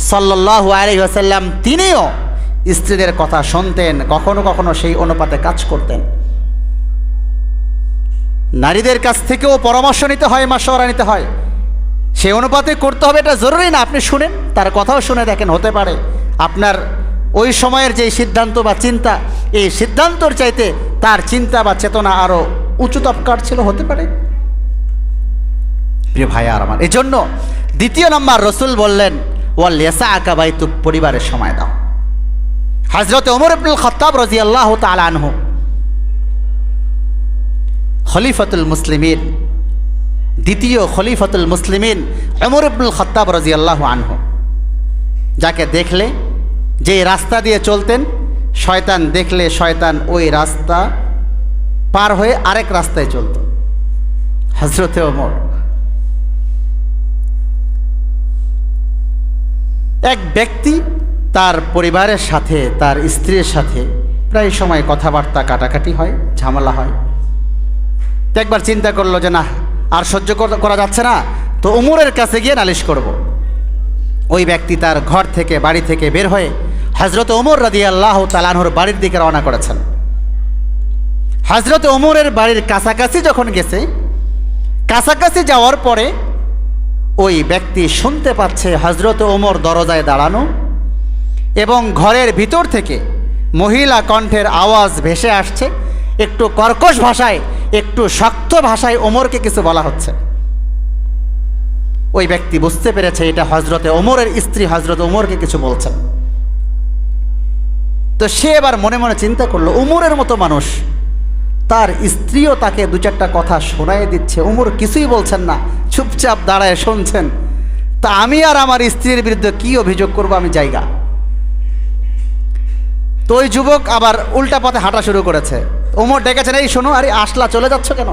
সাল্লাল্লাহু আলাইহি ওয়াসাল্লাম তিনিও স্ত্রীদের কথা শুনতেন, কখনো কখনো সেই অনুপাতে কাজ করতেন। নারীদের কাছ থেকেও পরামর্শ নিতে হয়, মাশওয়ারা নিতে হয়, সেই অনুপাতে করতে হবে, এটা জরুরি না। আপনি শুনেন, তার কথাও শুনে দেখেন, হতে পারে আপনার ওই সময়ের যে সিদ্ধান্ত বা চিন্তা, এই সিদ্ধান্তর চাইতে তার চিন্তা বা চেতনা আরও উঁচু তবকার ছিল, হতে পারে। প্রিয় ভাই আর আমার, এই জন্য দ্বিতীয় নম্বর রসুল বললেন, ওয়ালিয়াসা আকাবাইতুক, পরিবারের সময় দাও। হযরত ওমর ইবনুল খাত্তাব রাদিয়াল্লাহু তাআলা আনহু, খলিফাতুল মুসলিমিন, দ্বিতীয় খলিফাতুল মুসলিমিন ওমর ইবনুল খাত্তাব রাদিয়াল্লাহু আনহু, যাকে দেখলে, যে রাস্তা দিয়ে চলতেন, শয়তান দেখলে শয়তান ওই রাস্তা পার হয়ে আরেক রাস্তায় চলত। হযরত ওমর, এক ব্যক্তি তার পরিবারের সাথে, তার স্ত্রীর সাথে প্রায় সময় কথাবার্তা কাটাকাটি হয়, ঝামেলা হয়। তো একবার চিন্তা করলো যে না, আর সহ্য করা যাচ্ছে না, তো ওমরের কাছে গিয়ে নালিশ করব। ওই ব্যক্তি তার ঘর থেকে, বাড়ি থেকে বের হয়ে হযরত ওমর রাদিয়াল্লাহু তাআলা আনহুর বাড়ির দিকে রওনা করেছেন। হযরত ওমরের বাড়ির কাছাকাছি যখন গেছে, কাছাকাছি যাওয়ার পরে ওই ব্যক্তি শুনতে পাচ্ছে হযরত ওমর দরজায় দাঁড়ানো, এবং ঘরের ভিতর থেকে মহিলা কণ্ঠের আওয়াজ ভেসে আসছে, একটু কর্কশ ভাষায়, একটু শক্ত ভাষায় ওমরকে কিছু বলা হচ্ছে। ওই ব্যক্তি বুঝতে পেরেছে এটা হযরতে ওমরের স্ত্রী হযরত ওমরকে কিছু বলছেন। তো সে এবার মনে মনে চিন্তা করলো, উমরের মতো মানুষ, তার স্ত্রীও তাকে দু চারটা কথা শোনায় দিচ্ছে, উমর কিছুই বলছেন না, চুপচাপ দাঁড়ায় শুনছেন, তা আমি আর আমার স্ত্রীর বিরুদ্ধে কি অভিযোগ করব, আমি জায়গা। তো ওই যুবক আবার উল্টা পথে হাঁটা শুরু করেছে। ওমর ডেকেছেন, এই শোনো, আরে আসলা, চলে যাচ্ছ কেন?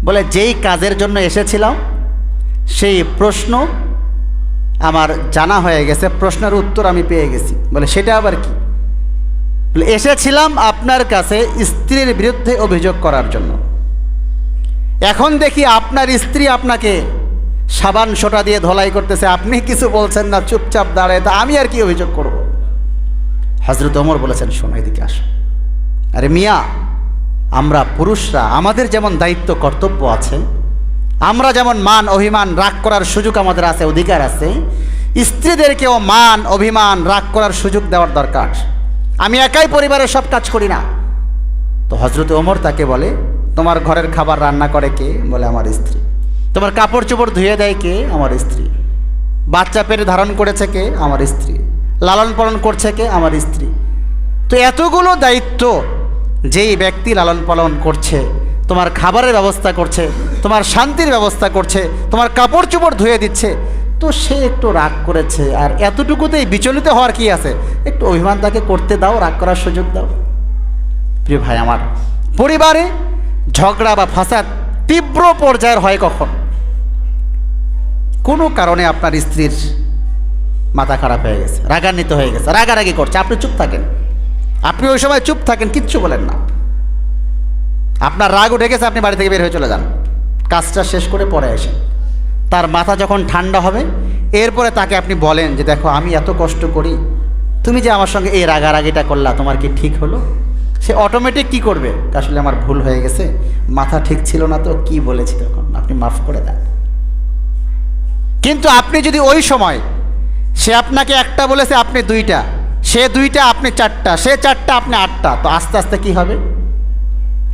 বলে, যেই কাজের জন্য এসেছিলাম সেই প্রশ্ন আমার জানা হয়ে গেছে, প্রশ্নের উত্তর আমি পেয়ে গেছি। বলে, সেটা আবার কি? বলে, এসেছিলাম আপনার কাছে স্ত্রীর বিরুদ্ধে অভিযোগ করার জন্য। এখন দেখি আপনার স্ত্রী আপনাকে সাবান সোটা দিয়ে ধোলাই করতেছে, আপনি কিছু বলছেন না, চুপচাপ দাঁড়ায়, তা আমি আর কি অভিযোগ করব? হযরত ওমর বলেছেন, শোনো, এদিকে আসো। আরে মিয়া, আমরা পুরুষরা আমাদের যেমন দায়িত্ব কর্তব্য আছে, আমরা যেমন মান অভিমান রাগ করার সুযোগ আমাদের আছে, অধিকার আছে, স্ত্রীদেরকেও মান অভিমান রাগ করার সুযোগ দেওয়ার দরকার। আমি একাই পরিবারের সব কাজ করি না। তো হযরত ওমর তাকে বলে, তোমার ঘরের খাবার রান্না করে কে? বলে, আমার স্ত্রী। তোমার কাপড় চোপড় ধুয়ে দেয় কে? আমার স্ত্রী। বাচ্চা পেটে ধারণ করেছে কে? আমার স্ত্রী। লালন পালন করছে কে? আমার স্ত্রী। তো এতগুলো দায়িত্ব যেই ব্যক্তি লালন পালন করছে, তোমার খাবারের ব্যবস্থা করছে, তোমার শান্তির ব্যবস্থা করছে, তোমার কাপড় চোপড় ধুয়ে দিচ্ছে, তো সে একটু রাগ করেছে, আর এতটুকুতেই বিচলিত হওয়ার কি আছে? একটু অভিমান তাকে করতে দাও, রাগ করার সুযোগ দাও। প্রিয় ভাই আমার, পরিবারে ঝগড়া বা ফাসাদ তীব্র পর্যায়ের হয় কখন? কোনো কারণে আপনার স্ত্রীর মাথা খারাপ হয়ে গেছে, রাগান্বিত হয়ে গেছে, রাগারাগি করছে, আপনি চুপ থাকেন। আপনি ওই সময় চুপ থাকেন, কিচ্ছু বলেন না। আপনার রাগ উঠে গেছে, আপনি বাড়ি থেকে বের হয়ে চলে যান, কাজটা শেষ করে পরে আসেন। তার মাথা যখন ঠান্ডা হবে, এরপরে তাকে আপনি বলেন যে, দেখো, আমি এত কষ্ট করি, তুমি যে আমার সঙ্গে এই রাগারাগিটা করলা, তোমার কি ঠিক হলো? সে অটোমেটিক কি করবে? আসলে আমার ভুল হয়ে গেছে, মাথা ঠিক ছিল না, তো কি বলেছি তখন, আপনি মাফ করে দেন। কিন্তু আপনি যদি ওই সময়, সে আপনাকে একটা বলেছে, আপনি দুইটা, সে দুইটা, আপনি চারটা, সে চারটা, আপনি আটটা, তো আস্তে আস্তে কি হবে?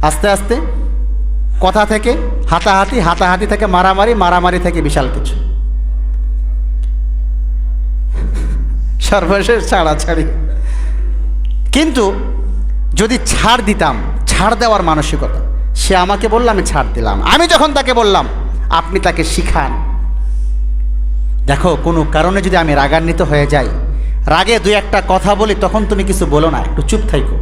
আস্তে আস্তে কথা থেকে হাতাহাতি, হাতাহাতি থেকে মারামারি, মারামারি থেকে বিশাল কিছু, সর্বশেষ ছাড়াছাড়ি। কিন্তু যদি ছাড় দিতাম, ছাড় দেওয়ার মানসিকতা, সে আমাকে বলল, আমি ছাড় দিলাম, আমি যখন তাকে বললাম, আপনি তাকে শিখান। দেখো, কোনো কারণে যদি আমি রাগান্বিত হয়ে যাই, রাগে দুই একটা কথা বলি, তখন তুমি কিছু বলো না, একটু চুপ থাকো।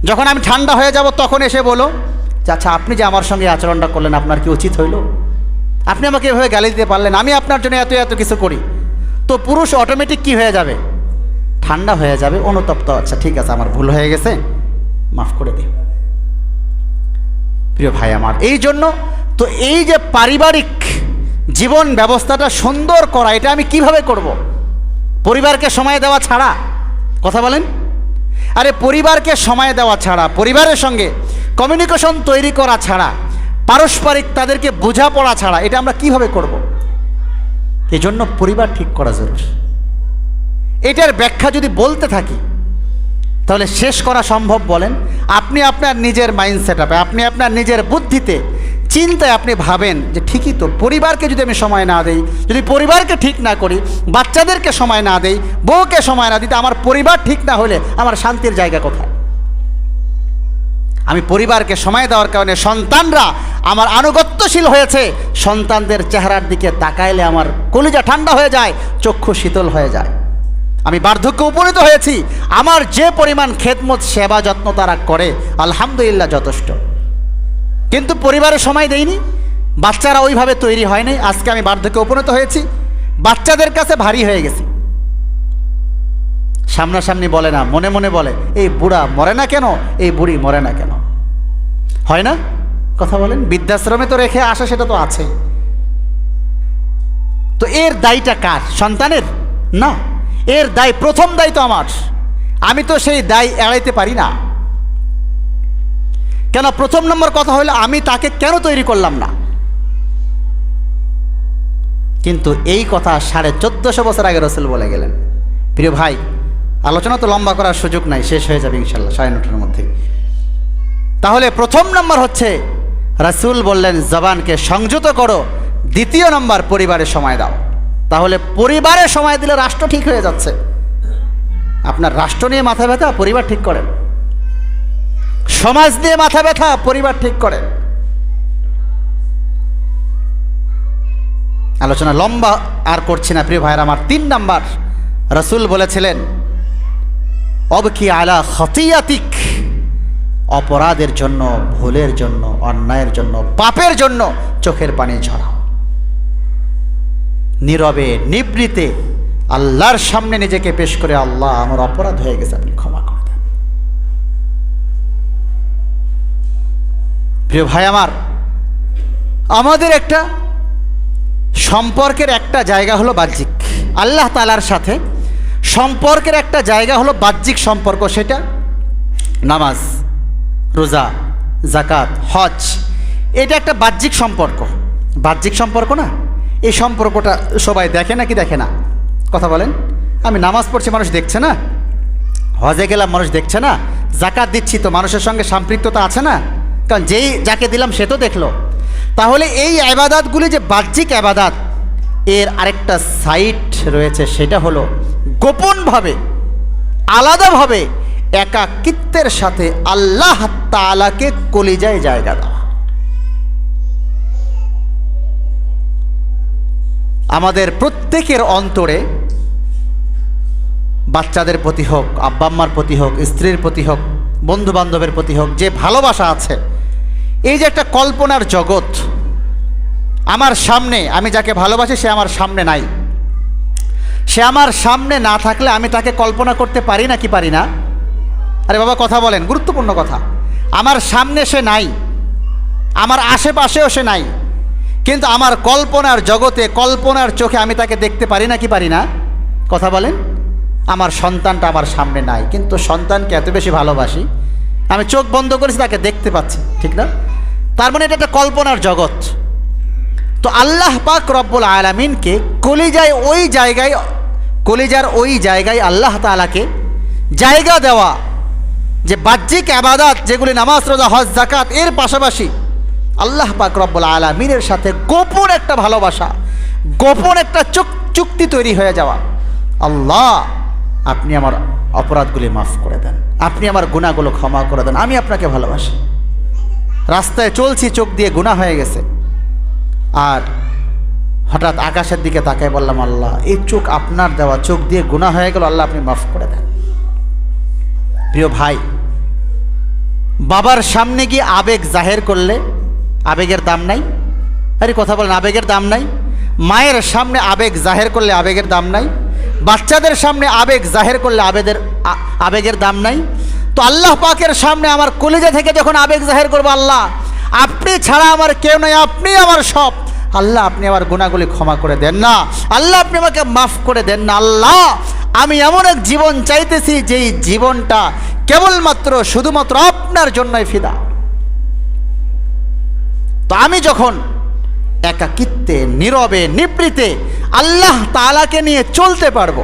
যখন আমি ঠান্ডা হয়ে যাব, তখন এসে বলো, আচ্ছা, আপনি যে আমার সঙ্গে আচরণটা করলেন, আপনার কি উচিত হইল? আপনি আমাকে এভাবে গালি দিতে পারলেন, আমি আপনার জন্য এত এত কিছু করি। তো পুরুষ অটোমেটিক কি হয়ে যাবে? ঠান্ডা হয়ে যাবে, অনুতপ্ত, আচ্ছা ঠিক আছে, আমার ভুল হয়ে গেছে, মাফ করে দিও। প্রিয় ভাই আমার, এই জন্য তো এই যে পারিবারিক জীবন ব্যবস্থাটা সুন্দর করা, এটা আমি কিভাবে করব? পরিবারকে সময় দেওয়া ছাড়া। কথা বলেন। আরে পরিবারকে সময় দেওয়া ছাড়া, পরিবারের সঙ্গে কমিউনিকেশন তৈরি করা ছাড়া, পারস্পরিক তাদেরকে বোঝাপড়া ছাড়া, এটা আমরা কিভাবে করব? এই জন্য পরিবার ঠিক করা জরুরি। এটার ব্যাখ্যা যদি বলতে থাকি, তাহলে শেষ করা সম্ভব? বলেন। আপনি আপনার নিজের মাইন্ড সেট আপে, আপনি আপনার নিজের বুদ্ধিতে, চিন্তায় আপনি ভাবেন যে ঠিকই তো, পরিবারকে যদি আমি সময় না দেই, যদি পরিবারকে ঠিক না করি, বাচ্চাদেরকে সময় না দেই, বউকে সময় না দিতে, আমার পরিবার ঠিক না হলে আমার শান্তির জায়গা কোথায়? আমি পরিবারকে সময় দেওয়ার কারণে সন্তানরা আমার আনুগত্যশীল হয়েছে, সন্তানদের চেহারার দিকে তাকাইলে আমার কলিজা ঠান্ডা হয়ে যায়, চক্ষু শীতল হয়ে যায়। আমি বার্ধক্যে উপনীত হয়েছি, আমার যে পরিমাণ খেদমত সেবা যত্ন তারা করে, আলহামদুলিল্লাহ যথেষ্ট। কিন্তু পরিবারে সময় দেইনি, বাচ্চারা ওইভাবে তৈরি হয়নি, আজকে আমি বার্ধক্যে উপনীত হয়েছি, বাচ্চাদের কাছে ভারী হয়ে গেছি। সামনাসামনি বলে না, মনে মনে বলে, এই বুড়া মরে না কেন, এই বুড়ি মরে না কেন, হয় না? কথা বলেন। বৃদ্ধাশ্রমে তো রেখে আসা, সেটা তো আছে। তো এর দায়টা কার? সন্তানের না, এর দায়, প্রথম দায় তো আমার। আমি তো সেই দায় এড়াইতে পারি না। কেন? প্রথম নম্বর কথা হলো, আমি তাকে কেন তৈরি করলাম না? কিন্তু এই কথা 1450 বছর আগে রাসূল বলে গেলেন। প্রিয় ভাই, আলোচনা তো লম্বা করার সুযোগ নাই, শেষ হয়ে যাবে ইনশাল্লাহ 9:30-এর মধ্যে। তাহলে প্রথম নম্বর হচ্ছে, রাসূল বললেন জবানকে সংযত করো। দ্বিতীয় নম্বর, পরিবারে সময় দাও। তাহলে পরিবারে সময় দিলে রাষ্ট্র ঠিক হয়ে যাচ্ছে। আপনার রাষ্ট্র নিয়ে মাথা ব্যথা, পরিবার ঠিক করেন। সমাজ নিয়ে মাথা ব্যথা, পরিবার ঠিক করেন। আলোচনা লম্বা আর করছি না প্রিয় ভাইয়ের আমার। 3 নাম্বার, রাসূল বলেছিলেন অবকি আলা খতিয়াতিক, অপরাধের জন্য, ভুলের জন্য, অন্যায়ের জন্য, পাপের জন্য চোখের পানি ঝরাও। নীরবে নিবৃতে আল্লাহর সামনে নিজেকে পেশ করে, আল্লাহ আমার অপরাধ হয়ে গেছে, আপনি ক্ষমা করে দেন। প্রিয় ভাই আমার, আমাদের একটা সম্পর্কের একটা জায়গা হলো বাহ্যিক, আল্লাহ তাআলার সাথে সম্পর্কের একটা জায়গা হলো বাহ্যিক সম্পর্ক, সেটা নামাজ, রোজা, জাকাত, হজ। এটা একটা বাহ্যিক সম্পর্ক। বাহ্যিক সম্পর্ক না? এই সম্পর্কটা সবাই দেখে নাকি দেখে না? কথা বলেন। আমি নামাজ পড়ছি, মানুষ দেখছে না? হজে গেলাম, মানুষ দেখছে না? জাকাত দিচ্ছি তো মানুষের সঙ্গে সম্পৃক্ততা আছে না? কারণ যেই যাকে দিলাম সে তো দেখলো। তাহলে এই ইবাদতগুলি যে বাহ্যিক ইবাদত, এর আরেকটা সাইড রয়েছে, সেটা হলো গোপনভাবে, আলাদাভাবে, একাকিত্বের সাথে আল্লাহ তাআলাকে কলিজায় জায়গা দেওয়া। আমাদের প্রত্যেকের অন্তরে, বাচ্চাদের প্রতি হোক, আব্বা আম্মার প্রতি হোক, স্ত্রীর প্রতি হোক, বন্ধু বান্ধবের প্রতি হোক, যে ভালোবাসা আছে, এই যে একটা কল্পনার জগৎ, আমার সামনে, আমি যাকে ভালোবাসি সে আমার সামনে নাই, সে আমার সামনে না থাকলে আমি তাকে কল্পনা করতে পারি না কি পারি না? আরে বাবা কথা বলেন, গুরুত্বপূর্ণ কথা। আমার সামনে সে নাই, আমার আশেপাশেও সে নাই, কিন্তু আমার কল্পনার জগতে, কল্পনার চোখে আমি তাকে দেখতে পারি না কি পারি না? কথা বলেন। আমার সন্তানটা আমার সামনে নাই, কিন্তু সন্তানকে এত বেশি ভালোবাসি, আমি চোখ বন্ধ করেছি, তাকে দেখতে পাচ্ছি, ঠিক না? তার মানে এটা একটা কল্পনার জগৎ। তো আল্লাহ পাক রব্বুল আলামিনকে কলিজায়, ওই জায়গায়, কলিজার ওই জায়গায় আল্লাহ তাআলাকে জায়গা দেওয়া, যে বাহ্যিক ইবাদত যেগুলি নামাজ, রোজা, হজ, যাকাত, এর পাশাপাশি আল্লাহ পাক রব্বুল আলামিনের সাথে গোপন একটা ভালোবাসা, গোপন একটা চুক্তি তৈরি হয়ে যাওয়া। আল্লাহ আপনি আমার অপরাধগুলি মাফ করে দেন, আপনি আমার গুনাহগুলো ক্ষমা করে দেন, আমি আপনাকে ভালোবাসি। রাস্তায় চলছি, চোখ দিয়ে গুনাহ হয়ে গেছে, আর হঠাৎ আকাশের দিকে তাকায় বললাম, আল্লাহ এই চোখ আপনার দেওয়া, চোখ দিয়ে গুনাহ হয়ে গেল, আল্লাহ আপনি মাফ করে দেন। প্রিয় ভাই, বাবার সামনে গিয়ে আবেগ জাহের করলে আবেগের দাম নাই। আরে কথা বলেন, আবেগের দাম নাই? মায়ের সামনে আবেগ জাহের করলে আবেগের দাম নাই? বাচ্চাদের সামনে আবেগ জাহের করলে আবেগের দাম নাই? তো আল্লাহ পাকের সামনে আমার কলিজা থেকে যখন আবেগ জাহের করবো, আল্লাহ আপনি ছাড়া আমার কেউ নাই, আপনি আমার সব, আল্লাহ আপনি আমার গুনাহগুলি ক্ষমা করে দেন না, আল্লাহ আপনি আমাকে মাফ করে দেন না, আল্লাহ আমি এমন এক জীবন চাইতেছি যেই জীবনটা কেবলমাত্র শুধুমাত্র আপনার জন্যই ফিদা। তো আমি যখন একাকিত্বে, নীরবে, নিবৃতে আল্লাহ তাআলাকে নিয়ে চলতে পারবো,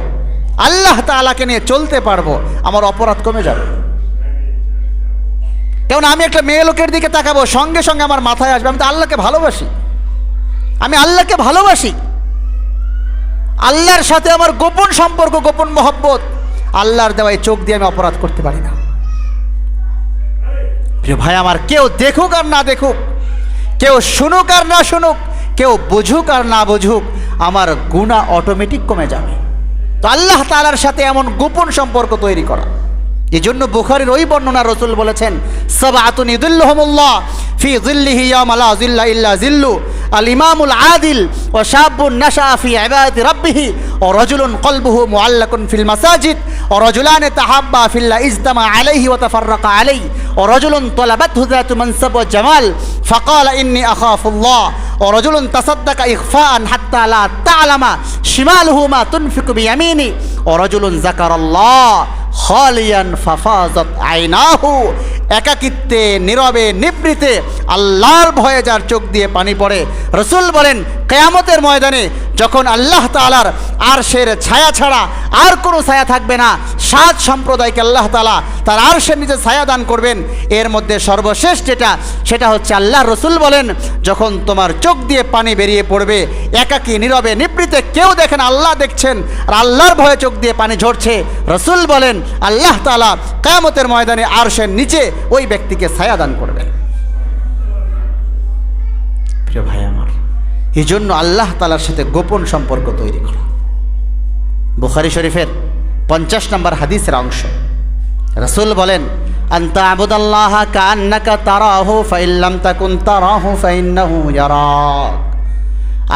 আল্লাহ তাআলাকে নিয়ে চলতে পারবো, আমার অপরাধ কমে যাবে। কেমন আমি একটা মেয়ে লোকের দিকে তাকাবো, সঙ্গে সঙ্গে আমার মাথায় আসবে আমি তো আল্লাহকে ভালোবাসি, আমি আল্লাহকে ভালোবাসি, আল্লাহর সাথে আমার গোপন সম্পর্ক, গোপন মহব্বত, আল্লাহর দেওয়ায় চোখ দিয়ে আমি অপরাধ করতে পারি না। প্রিয় ভাই আমার, কেউ দেখুক আর না দেখুক, কেউ শুনুক আর না শুনুক, কেউ বুঝুক আর না বুঝুক, আমার গুনাহ অটোমেটিক কমে যাবে। তো আল্লাহ তাআলার সাথে এমন গোপন সম্পর্ক তৈরি করা, এই জন্য বুখারীর ওই বর্ণনা রাসূল বলেছেন, সাবআতুন ইযিল্লুহুমুল্লাহ ফি যিল্লিহি ইয়াওমা লা যিল্লা ইল্লা যিল্লু, আল ইমামুল আদিল ওয়া শাবুন নাশা ফি ইবাদাতি রাব্বিহি ওয়া রাজুলুন কলবুহু মুআল্লাকুন ফিল মাসাজিদ ওয়া রাজুলান তাহাব্বা ফিল্লাহ ইজতামা আলাইহি ওয়া তাফাররাকা আলাইহি ওয়া রাজুলুন তালাবাতহু যাতু মানসাব ওয়া জামাল ফাকালা ইন্নী আখাফুল্লাহ ওয়া রাজুলুন তাসাদ্দাকা ইখফাআন হাত্তা লা তা'লামা শিমালুহু মা তুনফিকু বিয়ামিনি ওয়া রাজুলুন যাকারাল্লাহ খালিয়ান ফাফাজাত আইনাহু। একাকিত্বে নীরবে নিবৃতে আল্লাহর ভয়ে যার চোখ দিয়ে পানি পড়ে, রসুল বলেন কিয়ামতের ময়দানে যখন আল্লাহ তাআলার আরশের ছায়া ছাড়া আর কোনো ছায়া থাকবে না, 7 সম্প্রদায়কে আল্লাহ তাআলা তার আরশের নিচে ছায়া দান করবেন। এর মধ্যে সর্বশেষ সেটা হচ্ছে আল্লাহ রসুল বলেন যখন তোমার চোখ দিয়ে পানি বেরিয়ে পড়বে, একাকী নীরবে নিবৃতে, কেউ দেখেন আল্লাহ দেখছেন আর আল্লাহর ভয়ে চোখ দিয়ে পানি ঝরছে, রসুল বলেন আল্লাহ তাআলা কিয়ামতের ময়দানে আরশের নিচে ওই ব্যক্তিকে ছায়া দান করবেন। প্রিয় ভাই আমার, এই জন্য আল্লাহ তাআলার সাথে গোপন সম্পর্ক তৈরি করা। বুখারী শরীফের 50 নম্বর হাদিসের অংশ, রাসূল বলেন আনতা আবুদাল্লাহা কাআন্নাকা তারাহু ফাইল্লাম তাকুন তারাহু ফাইন্নাহু ইয়ারাক।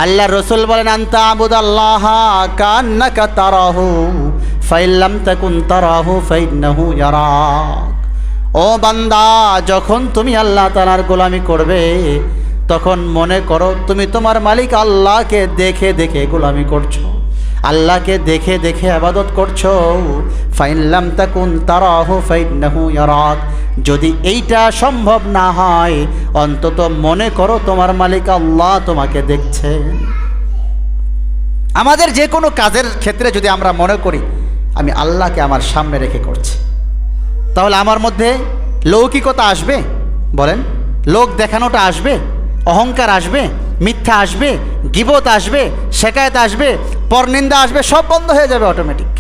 আল্লাহ রসুল বলেন আনতা আবুদাল্লাহা কাআন্নাকা তারাহু ফাইল্লাম তাকুন তারাহু ফাইন্নাহু ইয়ারাক। ও বান্দা, যখন তুমি আল্লাহ তাআলার গোলামি করবে তখন মনে করো তুমি তোমার মালিক আল্লাহকে দেখে দেখে গোলামি করছো, আল্লাহকে দেখে দেখে ইবাদত করছো। ফাইল্লাম তাকুন তারাহু ফাইন্নাহু ইয়ারাক। যদি এইটা সম্ভব না হয় অন্তত মনে করো তোমার মালিক আল্লাহ তোমাকে দেখছেন। আমাদের যে কোনো কাজের ক্ষেত্রে যদি আমরা মনে করি আমি আল্লাহকে আমার সামনে রেখে করছি, তাহলে আমার মধ্যে লৌকিকতা আসবে? বলেন, লোক দেখানোটা আসবে, অহংকার আসবে, মিথ্যা আসবে, গীবত আসবে, শেকায়েত আসবে, পরনিন্দা আসবে, সব বন্ধ হয়ে যাবে অটোমেটিক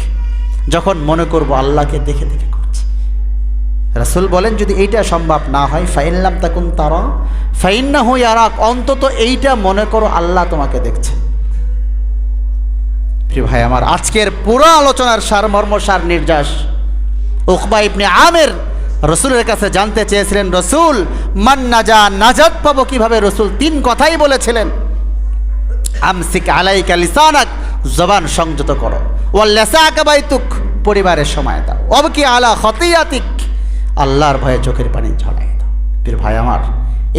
যখন মনে করব আল্লাহকে দেখে দেখে করছি। রাসূল বলেন যদি এইটা সম্ভব না হয় ফাইল্লাম তাকুন তারা ফাইন্নাহু ইয়ারাক, অন্তত এইটা মনে করো আল্লাহ তোমাকে দেখছে। প্রিয় ভাই আমার, আজকের পুরো আলোচনার সারমর্ম সার নির্যাস উকবা ইবনে আমের রসুলের কাছে জানতে চেয়েছিলেন রসুল মান নাজা, নাজাত পাবো কিভাবে? রসুল 3 কথাই বলেছিলেন, আমসিক আলাইকা লিসানাক, জবান সংযত করো, ওয়াল্লাসাকা বাইতুক, পরিবারের সময় দাও, অবকি আলা খতিয়াতিক, আল্লাহর ভয়ে চোখের পানি ঝরাই দাও। প্রিয় ভাই আমার,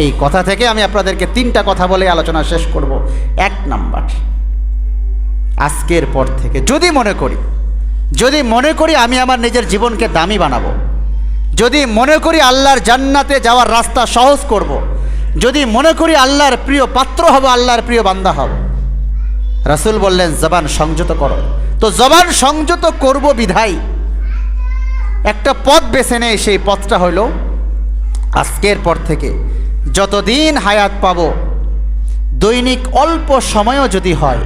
এই কথা থেকে আমি আপনাদেরকে 3টা কথা বলে আলোচনা শেষ করব। 1 নাম্বার, আজকের পর থেকে যদি মনে করি আমি আমার নিজের জীবনকে দামি বানাবো, যদি মনে করি আল্লাহর জান্নাতে যাওয়ার রাস্তা সহজ করব, যদি মনে করি আল্লাহর প্রিয় পাত্র হব, আল্লাহর প্রিয় বান্দা হব, রাসূল বললেন জবান সংযত করো। তো জবান সংযত করব বিধায় একটা পথ বেছে নেই, সেই পথটা হইল আজকের পর থেকে যতদিন হায়াত পাব দৈনিক অল্প সময়ও যদি হয়,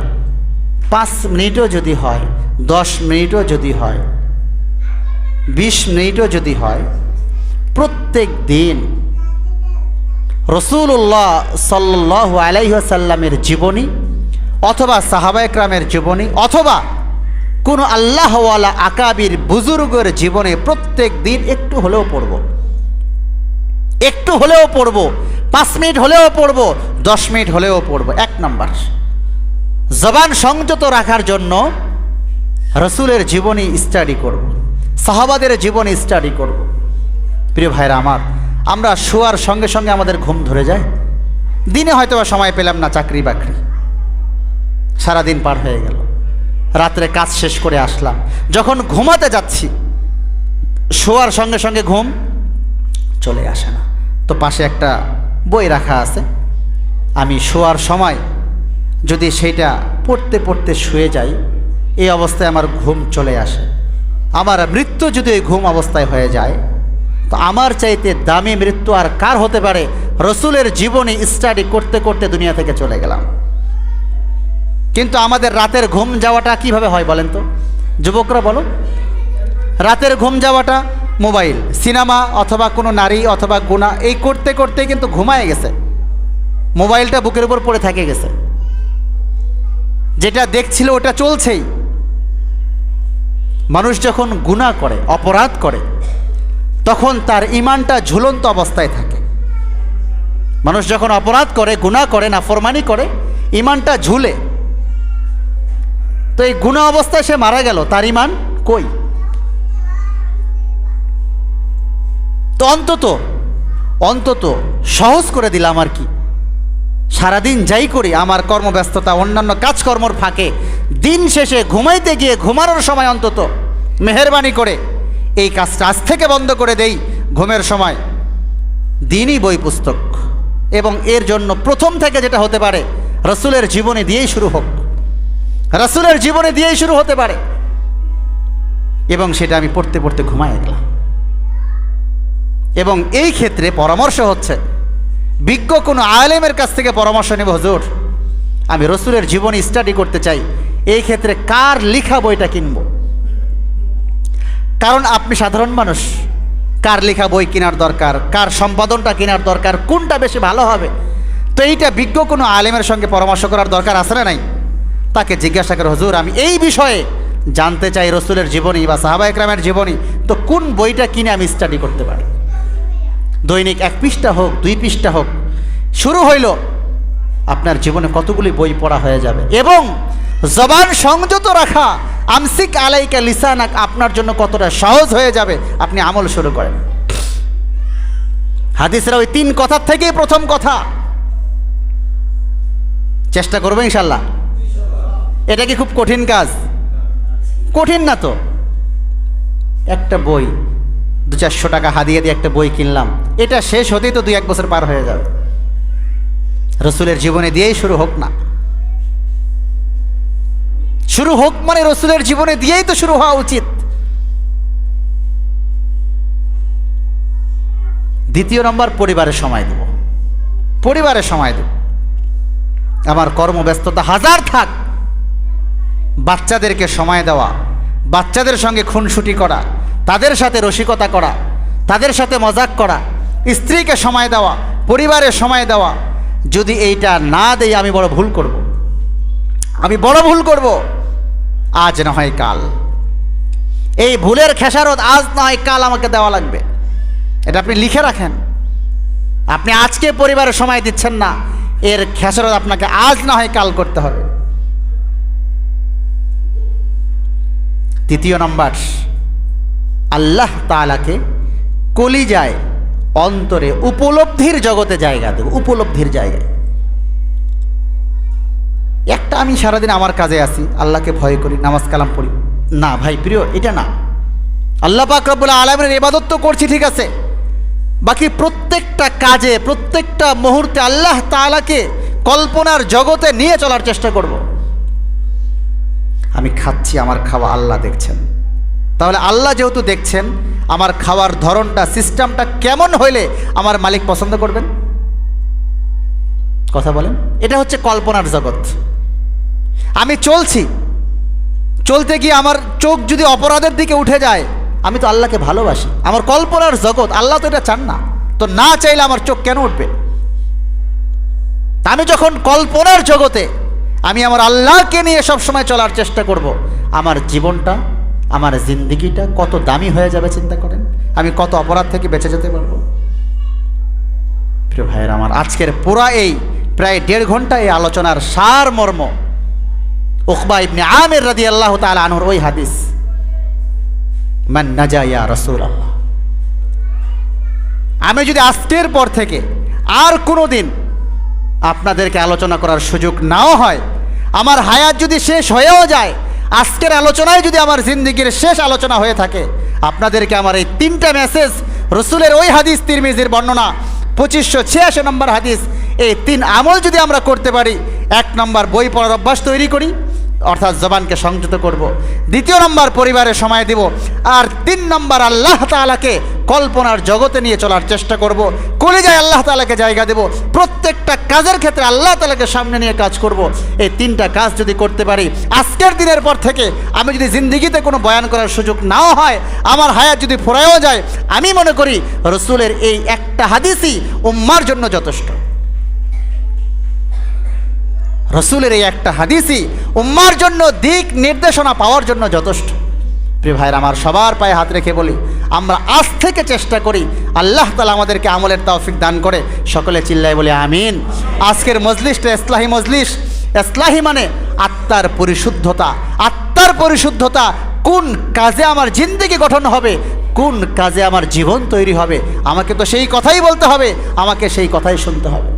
5 মিনিটও যদি হয়, 10 মিনিটও যদি হয়, 20 মিনিটও যদি হয়, প্রত্যেক দিন রাসূলুল্লাহ সাল্লাল্লাহু আলাইহি ওয়াসাল্লামের জীবনী অথবা সাহাবায়ে কেরামের জীবনী অথবা কোনো আল্লাহওয়ালা আকাবির বুজুর্গের জীবনে প্রত্যেক দিন একটু হলেও পড়ব, 5 মিনিট হলেও পড়ব, 10 মিনিট হলেও পড়ব। 1 নাম্বার, জবান সংযত রাখার জন্য রসুলের জীবনী স্টাডি করব, সাহাবাদের জীবনী স্টাডি করব। প্রিয় ভাইরা আমার, আমরা শোয়ার সঙ্গে সঙ্গে আমাদের ঘুম ধরে যায়, দিনে হয়তো বা সময় পেলাম না, চাকরি বাকরি, সারাদিন পার হয়ে গেল, রাত্রে কাজ শেষ করে আসলাম, যখন ঘুমাতে যাচ্ছি শোয়ার সঙ্গে সঙ্গে ঘুম চলে আসে না। তো পাশে একটা বই রাখা আছে, আমি শোয়ার সময় যদি সেইটা পড়তে পড়তে শুয়ে যাই, এই অবস্থায় আমার ঘুম চলে আসে, আমার মৃত্যু যদি ওই ঘুম অবস্থায় হয়ে যায়, তো আমার চাইতে দামি মৃত্যু আর কার হতে পারে? রসুলের জীবনী স্টাডি করতে করতে দুনিয়া থেকে চলে গেলাম। কিন্তু আমাদের রাতের ঘুম যাওয়াটা কিভাবে হয় বলেন তো, যুবকরা বলো? রাতের ঘুম যাওয়াটা মোবাইল, সিনেমা অথবা কোনো নারী অথবা গুনাহ এই করতে করতে কিন্তু ঘুমায় গেছে, মোবাইলটা বুকের উপর পড়ে থেকে গেছে, যেটা দেখছিল ওটা চলছেই। মানুষ যখন গুনাহ করে, অপরাধ করে, তখন তার ঈমানটা ঝুলন্ত অবস্থায় থাকে। মানুষ যখন অপরাধ করে, গুনাহ করে, নাফরমানি করে, ঈমানটা ঝুলে। তো এই গুনাহ অবস্থায় সে মারা গেল, তার ঈমান কই? তো অন্তত সহজ করে দিলাম আর কি, সারাদিন যাই করি আমার কর্মব্যস্ততা, অন্যান্য কাজকর্মর ফাঁকে দিন শেষে ঘুমাইতে গিয়ে ঘুমানোর সময় অন্তত মেহেরবানি করে এই কাজটা আজ থেকে বন্ধ করে দেই, ঘুমের সময় দিনই বই পুস্তক, এবং এর জন্য প্রথম থেকে যেটা হতে পারে রাসূলের জীবনী দিয়েই শুরু হোক, রাসূলের জীবনী দিয়েই শুরু হতে পারে। এবং সেটা আমি পড়তে পড়তে ঘুমায় গেলাম। এবং এই ক্ষেত্রে পরামর্শ হচ্ছে বিজ্ঞ কোনো আলেমের কাছ থেকে পরামর্শ নেব, হুজুর আমি রাসূলের জীবনী স্টাডি করতে চাই, এই ক্ষেত্রে কার লেখা বইটা কিনব? কারণ আপনি সাধারণ মানুষ, কার লেখা বই কেনার দরকার, কার সম্পাদনটা কেনার দরকার, কোনটা বেশি ভালো হবে, তো এইটা বিজ্ঞ কোনো আলেমের সঙ্গে পরামর্শ করার দরকার আছে না নাই? তাকে জিজ্ঞাসা করে, হুজুর আমি এই বিষয়ে জানতে চাই রাসূলের জীবনী বা সাহাবা একরামের জীবনী, তো কোন বইটা কিনে আমি স্টাডি করতে পারি? দৈনিক 1 পৃষ্ঠা হোক, 2 পৃষ্ঠা হোক, শুরু হইল, আপনার জীবনে কতগুলি বই পড়া হয়ে যাবে। এবং জবান সংযত রাখা, আমসিক আলাইকা লিসানাক, আপনার জন্য কতটা সহজ হয়ে যাবে। আপনি আমল শুরু করেন। হাদিসের ওই 3 কথার থেকেই প্রথম কথা। চেষ্টা করবো ইনশাল্লাহ। এটা কি খুব কঠিন কাজ? কঠিন না তো। একটা বই 200-400 টাকা হাদিয়া দিয়ে একটা বই কিনলাম, এটা শেষ হতেই তো 2-1 বছর পার হয়ে যাবে। রাসূলের জীবনে দিয়েই শুরু হোক না, শুরু হোক মানে রাসূলের জীবনে দিয়েই তো শুরু হওয়া উচিত। দ্বিতীয় নম্বর, পরিবারের সময় দেব, পরিবারের সময় দেব। আমার কর্মব্যস্ততা হাজার থাক, বাচ্চাদেরকে সময় দেওয়া, বাচ্চাদের সঙ্গে খুনসুটি করা, তাদের সাথে রসিকতা করা, তাদের সাথে মজাক করা, স্ত্রীকে সময় দেওয়া, পরিবারের সময় দেওয়া, যদি এইটা না দেই আমি বড় ভুল করব, আমি বড় ভুল করব। আজ না হয় কাল, এই ভুলের খেসারত আজ না হয় কাল আমাকে দেওয়া লাগবে। এটা আপনি লিখে রাখেন। আপনি আজকে পরিবারের সময় দিচ্ছেন না, এর খেসারত আপনাকে আজ না হয় কাল করতে হবে। তৃতীয় নম্বর, আল্লাহ তাআলাকে কলিজায়, অন্তরে, উপলব্ধির জগতে জায়গা দেব, উপলব্ধির জায়গায়। একটা আমি সারাদিন আমার কাজে আছি, আল্লাহকে ভয় করি, নামাজ কালাম পড়ি না, ভাই প্রিয়, এটা না। আল্লাহ পাক রব্বুল আলামিনের ইবাদত তো করছি, ঠিক আছে, বাকি প্রত্যেকটা কাজে, প্রত্যেকটা মুহূর্তে আল্লাহ তাআলাকে কল্পনার জগতে নিয়ে চলার চেষ্টা করব। আমি খাচ্ছি, আমার খাওয়া আল্লাহ দেখছেন, তাহলে আল্লাহ যেহেতু দেখছেন, আমার খাওয়ার ধরনটা, সিস্টেমটা কেমন হইলে আমার মালিক পছন্দ করবেন? কথা বলেন। এটা হচ্ছে কল্পনার জগৎ। আমি চলছি, চলতে গিয়ে আমার চোখ যদি অপরাধের দিকে উঠে যায়, আমি তো আল্লাহকে ভালোবাসি, আমার কল্পনার জগৎ, আল্লাহ তো এটা চান না, তো না চাইলে আমার চোখ কেন উঠবে? আমি যখন কল্পনার জগতে আমি আমার আল্লাহকে নিয়ে সবসময় চলার চেষ্টা করব, আমার জীবনটা, আমার জিন্দিগিটা কত দামি হয়ে যাবে চিন্তা করেন। আমি কত অপরাধ থেকে বেঁচে যেতে পারবো। প্রিয় ভাইয়ের আমার, আজকের পুরা এই প্রায় 1.5 ঘন্টা এই আলোচনার সার মর্ম উকবা ইবনে আমির রাদিয়াল্লাহু তাআলা আনহুর ওই হাদিস, মান নাজা ইয়া রাসূলুল্লাহ। আমি যদি আজকের পর থেকে আর কোনো দিন আপনাদেরকে আলোচনা করার সুযোগ নাও হয়, আমার হায়াত যদি শেষ হয়েও যায়, আজকের আলোচনায় যদি আমার জিন্দিগির শেষ আলোচনা হয়ে থাকে, আপনাদেরকে আমার এই 3টা মেসেজ, রসুলের ওই হাদিস, তিরমিজির বর্ণনা 2586 নম্বর হাদিস, এই 3 আমল যদি আমরা করতে পারি, 1 নম্বর বই পড়ার অভ্যাস তৈরি করি, অর্থাৎ জবানকে সংযত করব, 2 নম্বর পরিবারের সময় দেব, আর 3 নম্বর আল্লাহ তাআলাকে কল্পনার জগতে নিয়ে চলার চেষ্টা করব, কলিজায় আল্লাহ তাআলাকে জায়গা দেব, প্রত্যেকটা কাজের ক্ষেত্রে আল্লাহ তাআলাকে সামনে নিয়ে কাজ করব। এই 3টা কাজ যদি করতে পারি, আজকের দিনের পর থেকে আমি যদি জিন্দিগিতে কোনো বয়ান করার সুযোগ নাও হয়, আমার হায়াত যদি ফুরায়ও যায়, আমি মনে করি রসুলের এই একটা হাদিসই উম্মার জন্য যথেষ্ট। রসুলের এই একটা হাদিসই উম্মার জন্য দিক নির্দেশনা পাওয়ার জন্য যথেষ্ট। প্রিয় ভাইরা আমার, সবার পায়ে হাত রেখে বলি, আমরা আজ থেকে চেষ্টা করি আল্লাহ তাআলা আমাদেরকে আমলের তৌফিক দান করে। সকলে চিল্লায় বলি আমিন। আজকের মজলিসটা ইসলাহি মজলিস। ইসলাহি মানে আত্মার পরিশুদ্ধতা। আত্মার পরিশুদ্ধতা, কোন কাজে আমার জিন্দেগি গঠন হবে, কোন কাজে আমার জীবন তৈরি হবে, আমাকে তো সেই কথাই বলতে হবে, আমাকে সেই কথাই শুনতে হবে।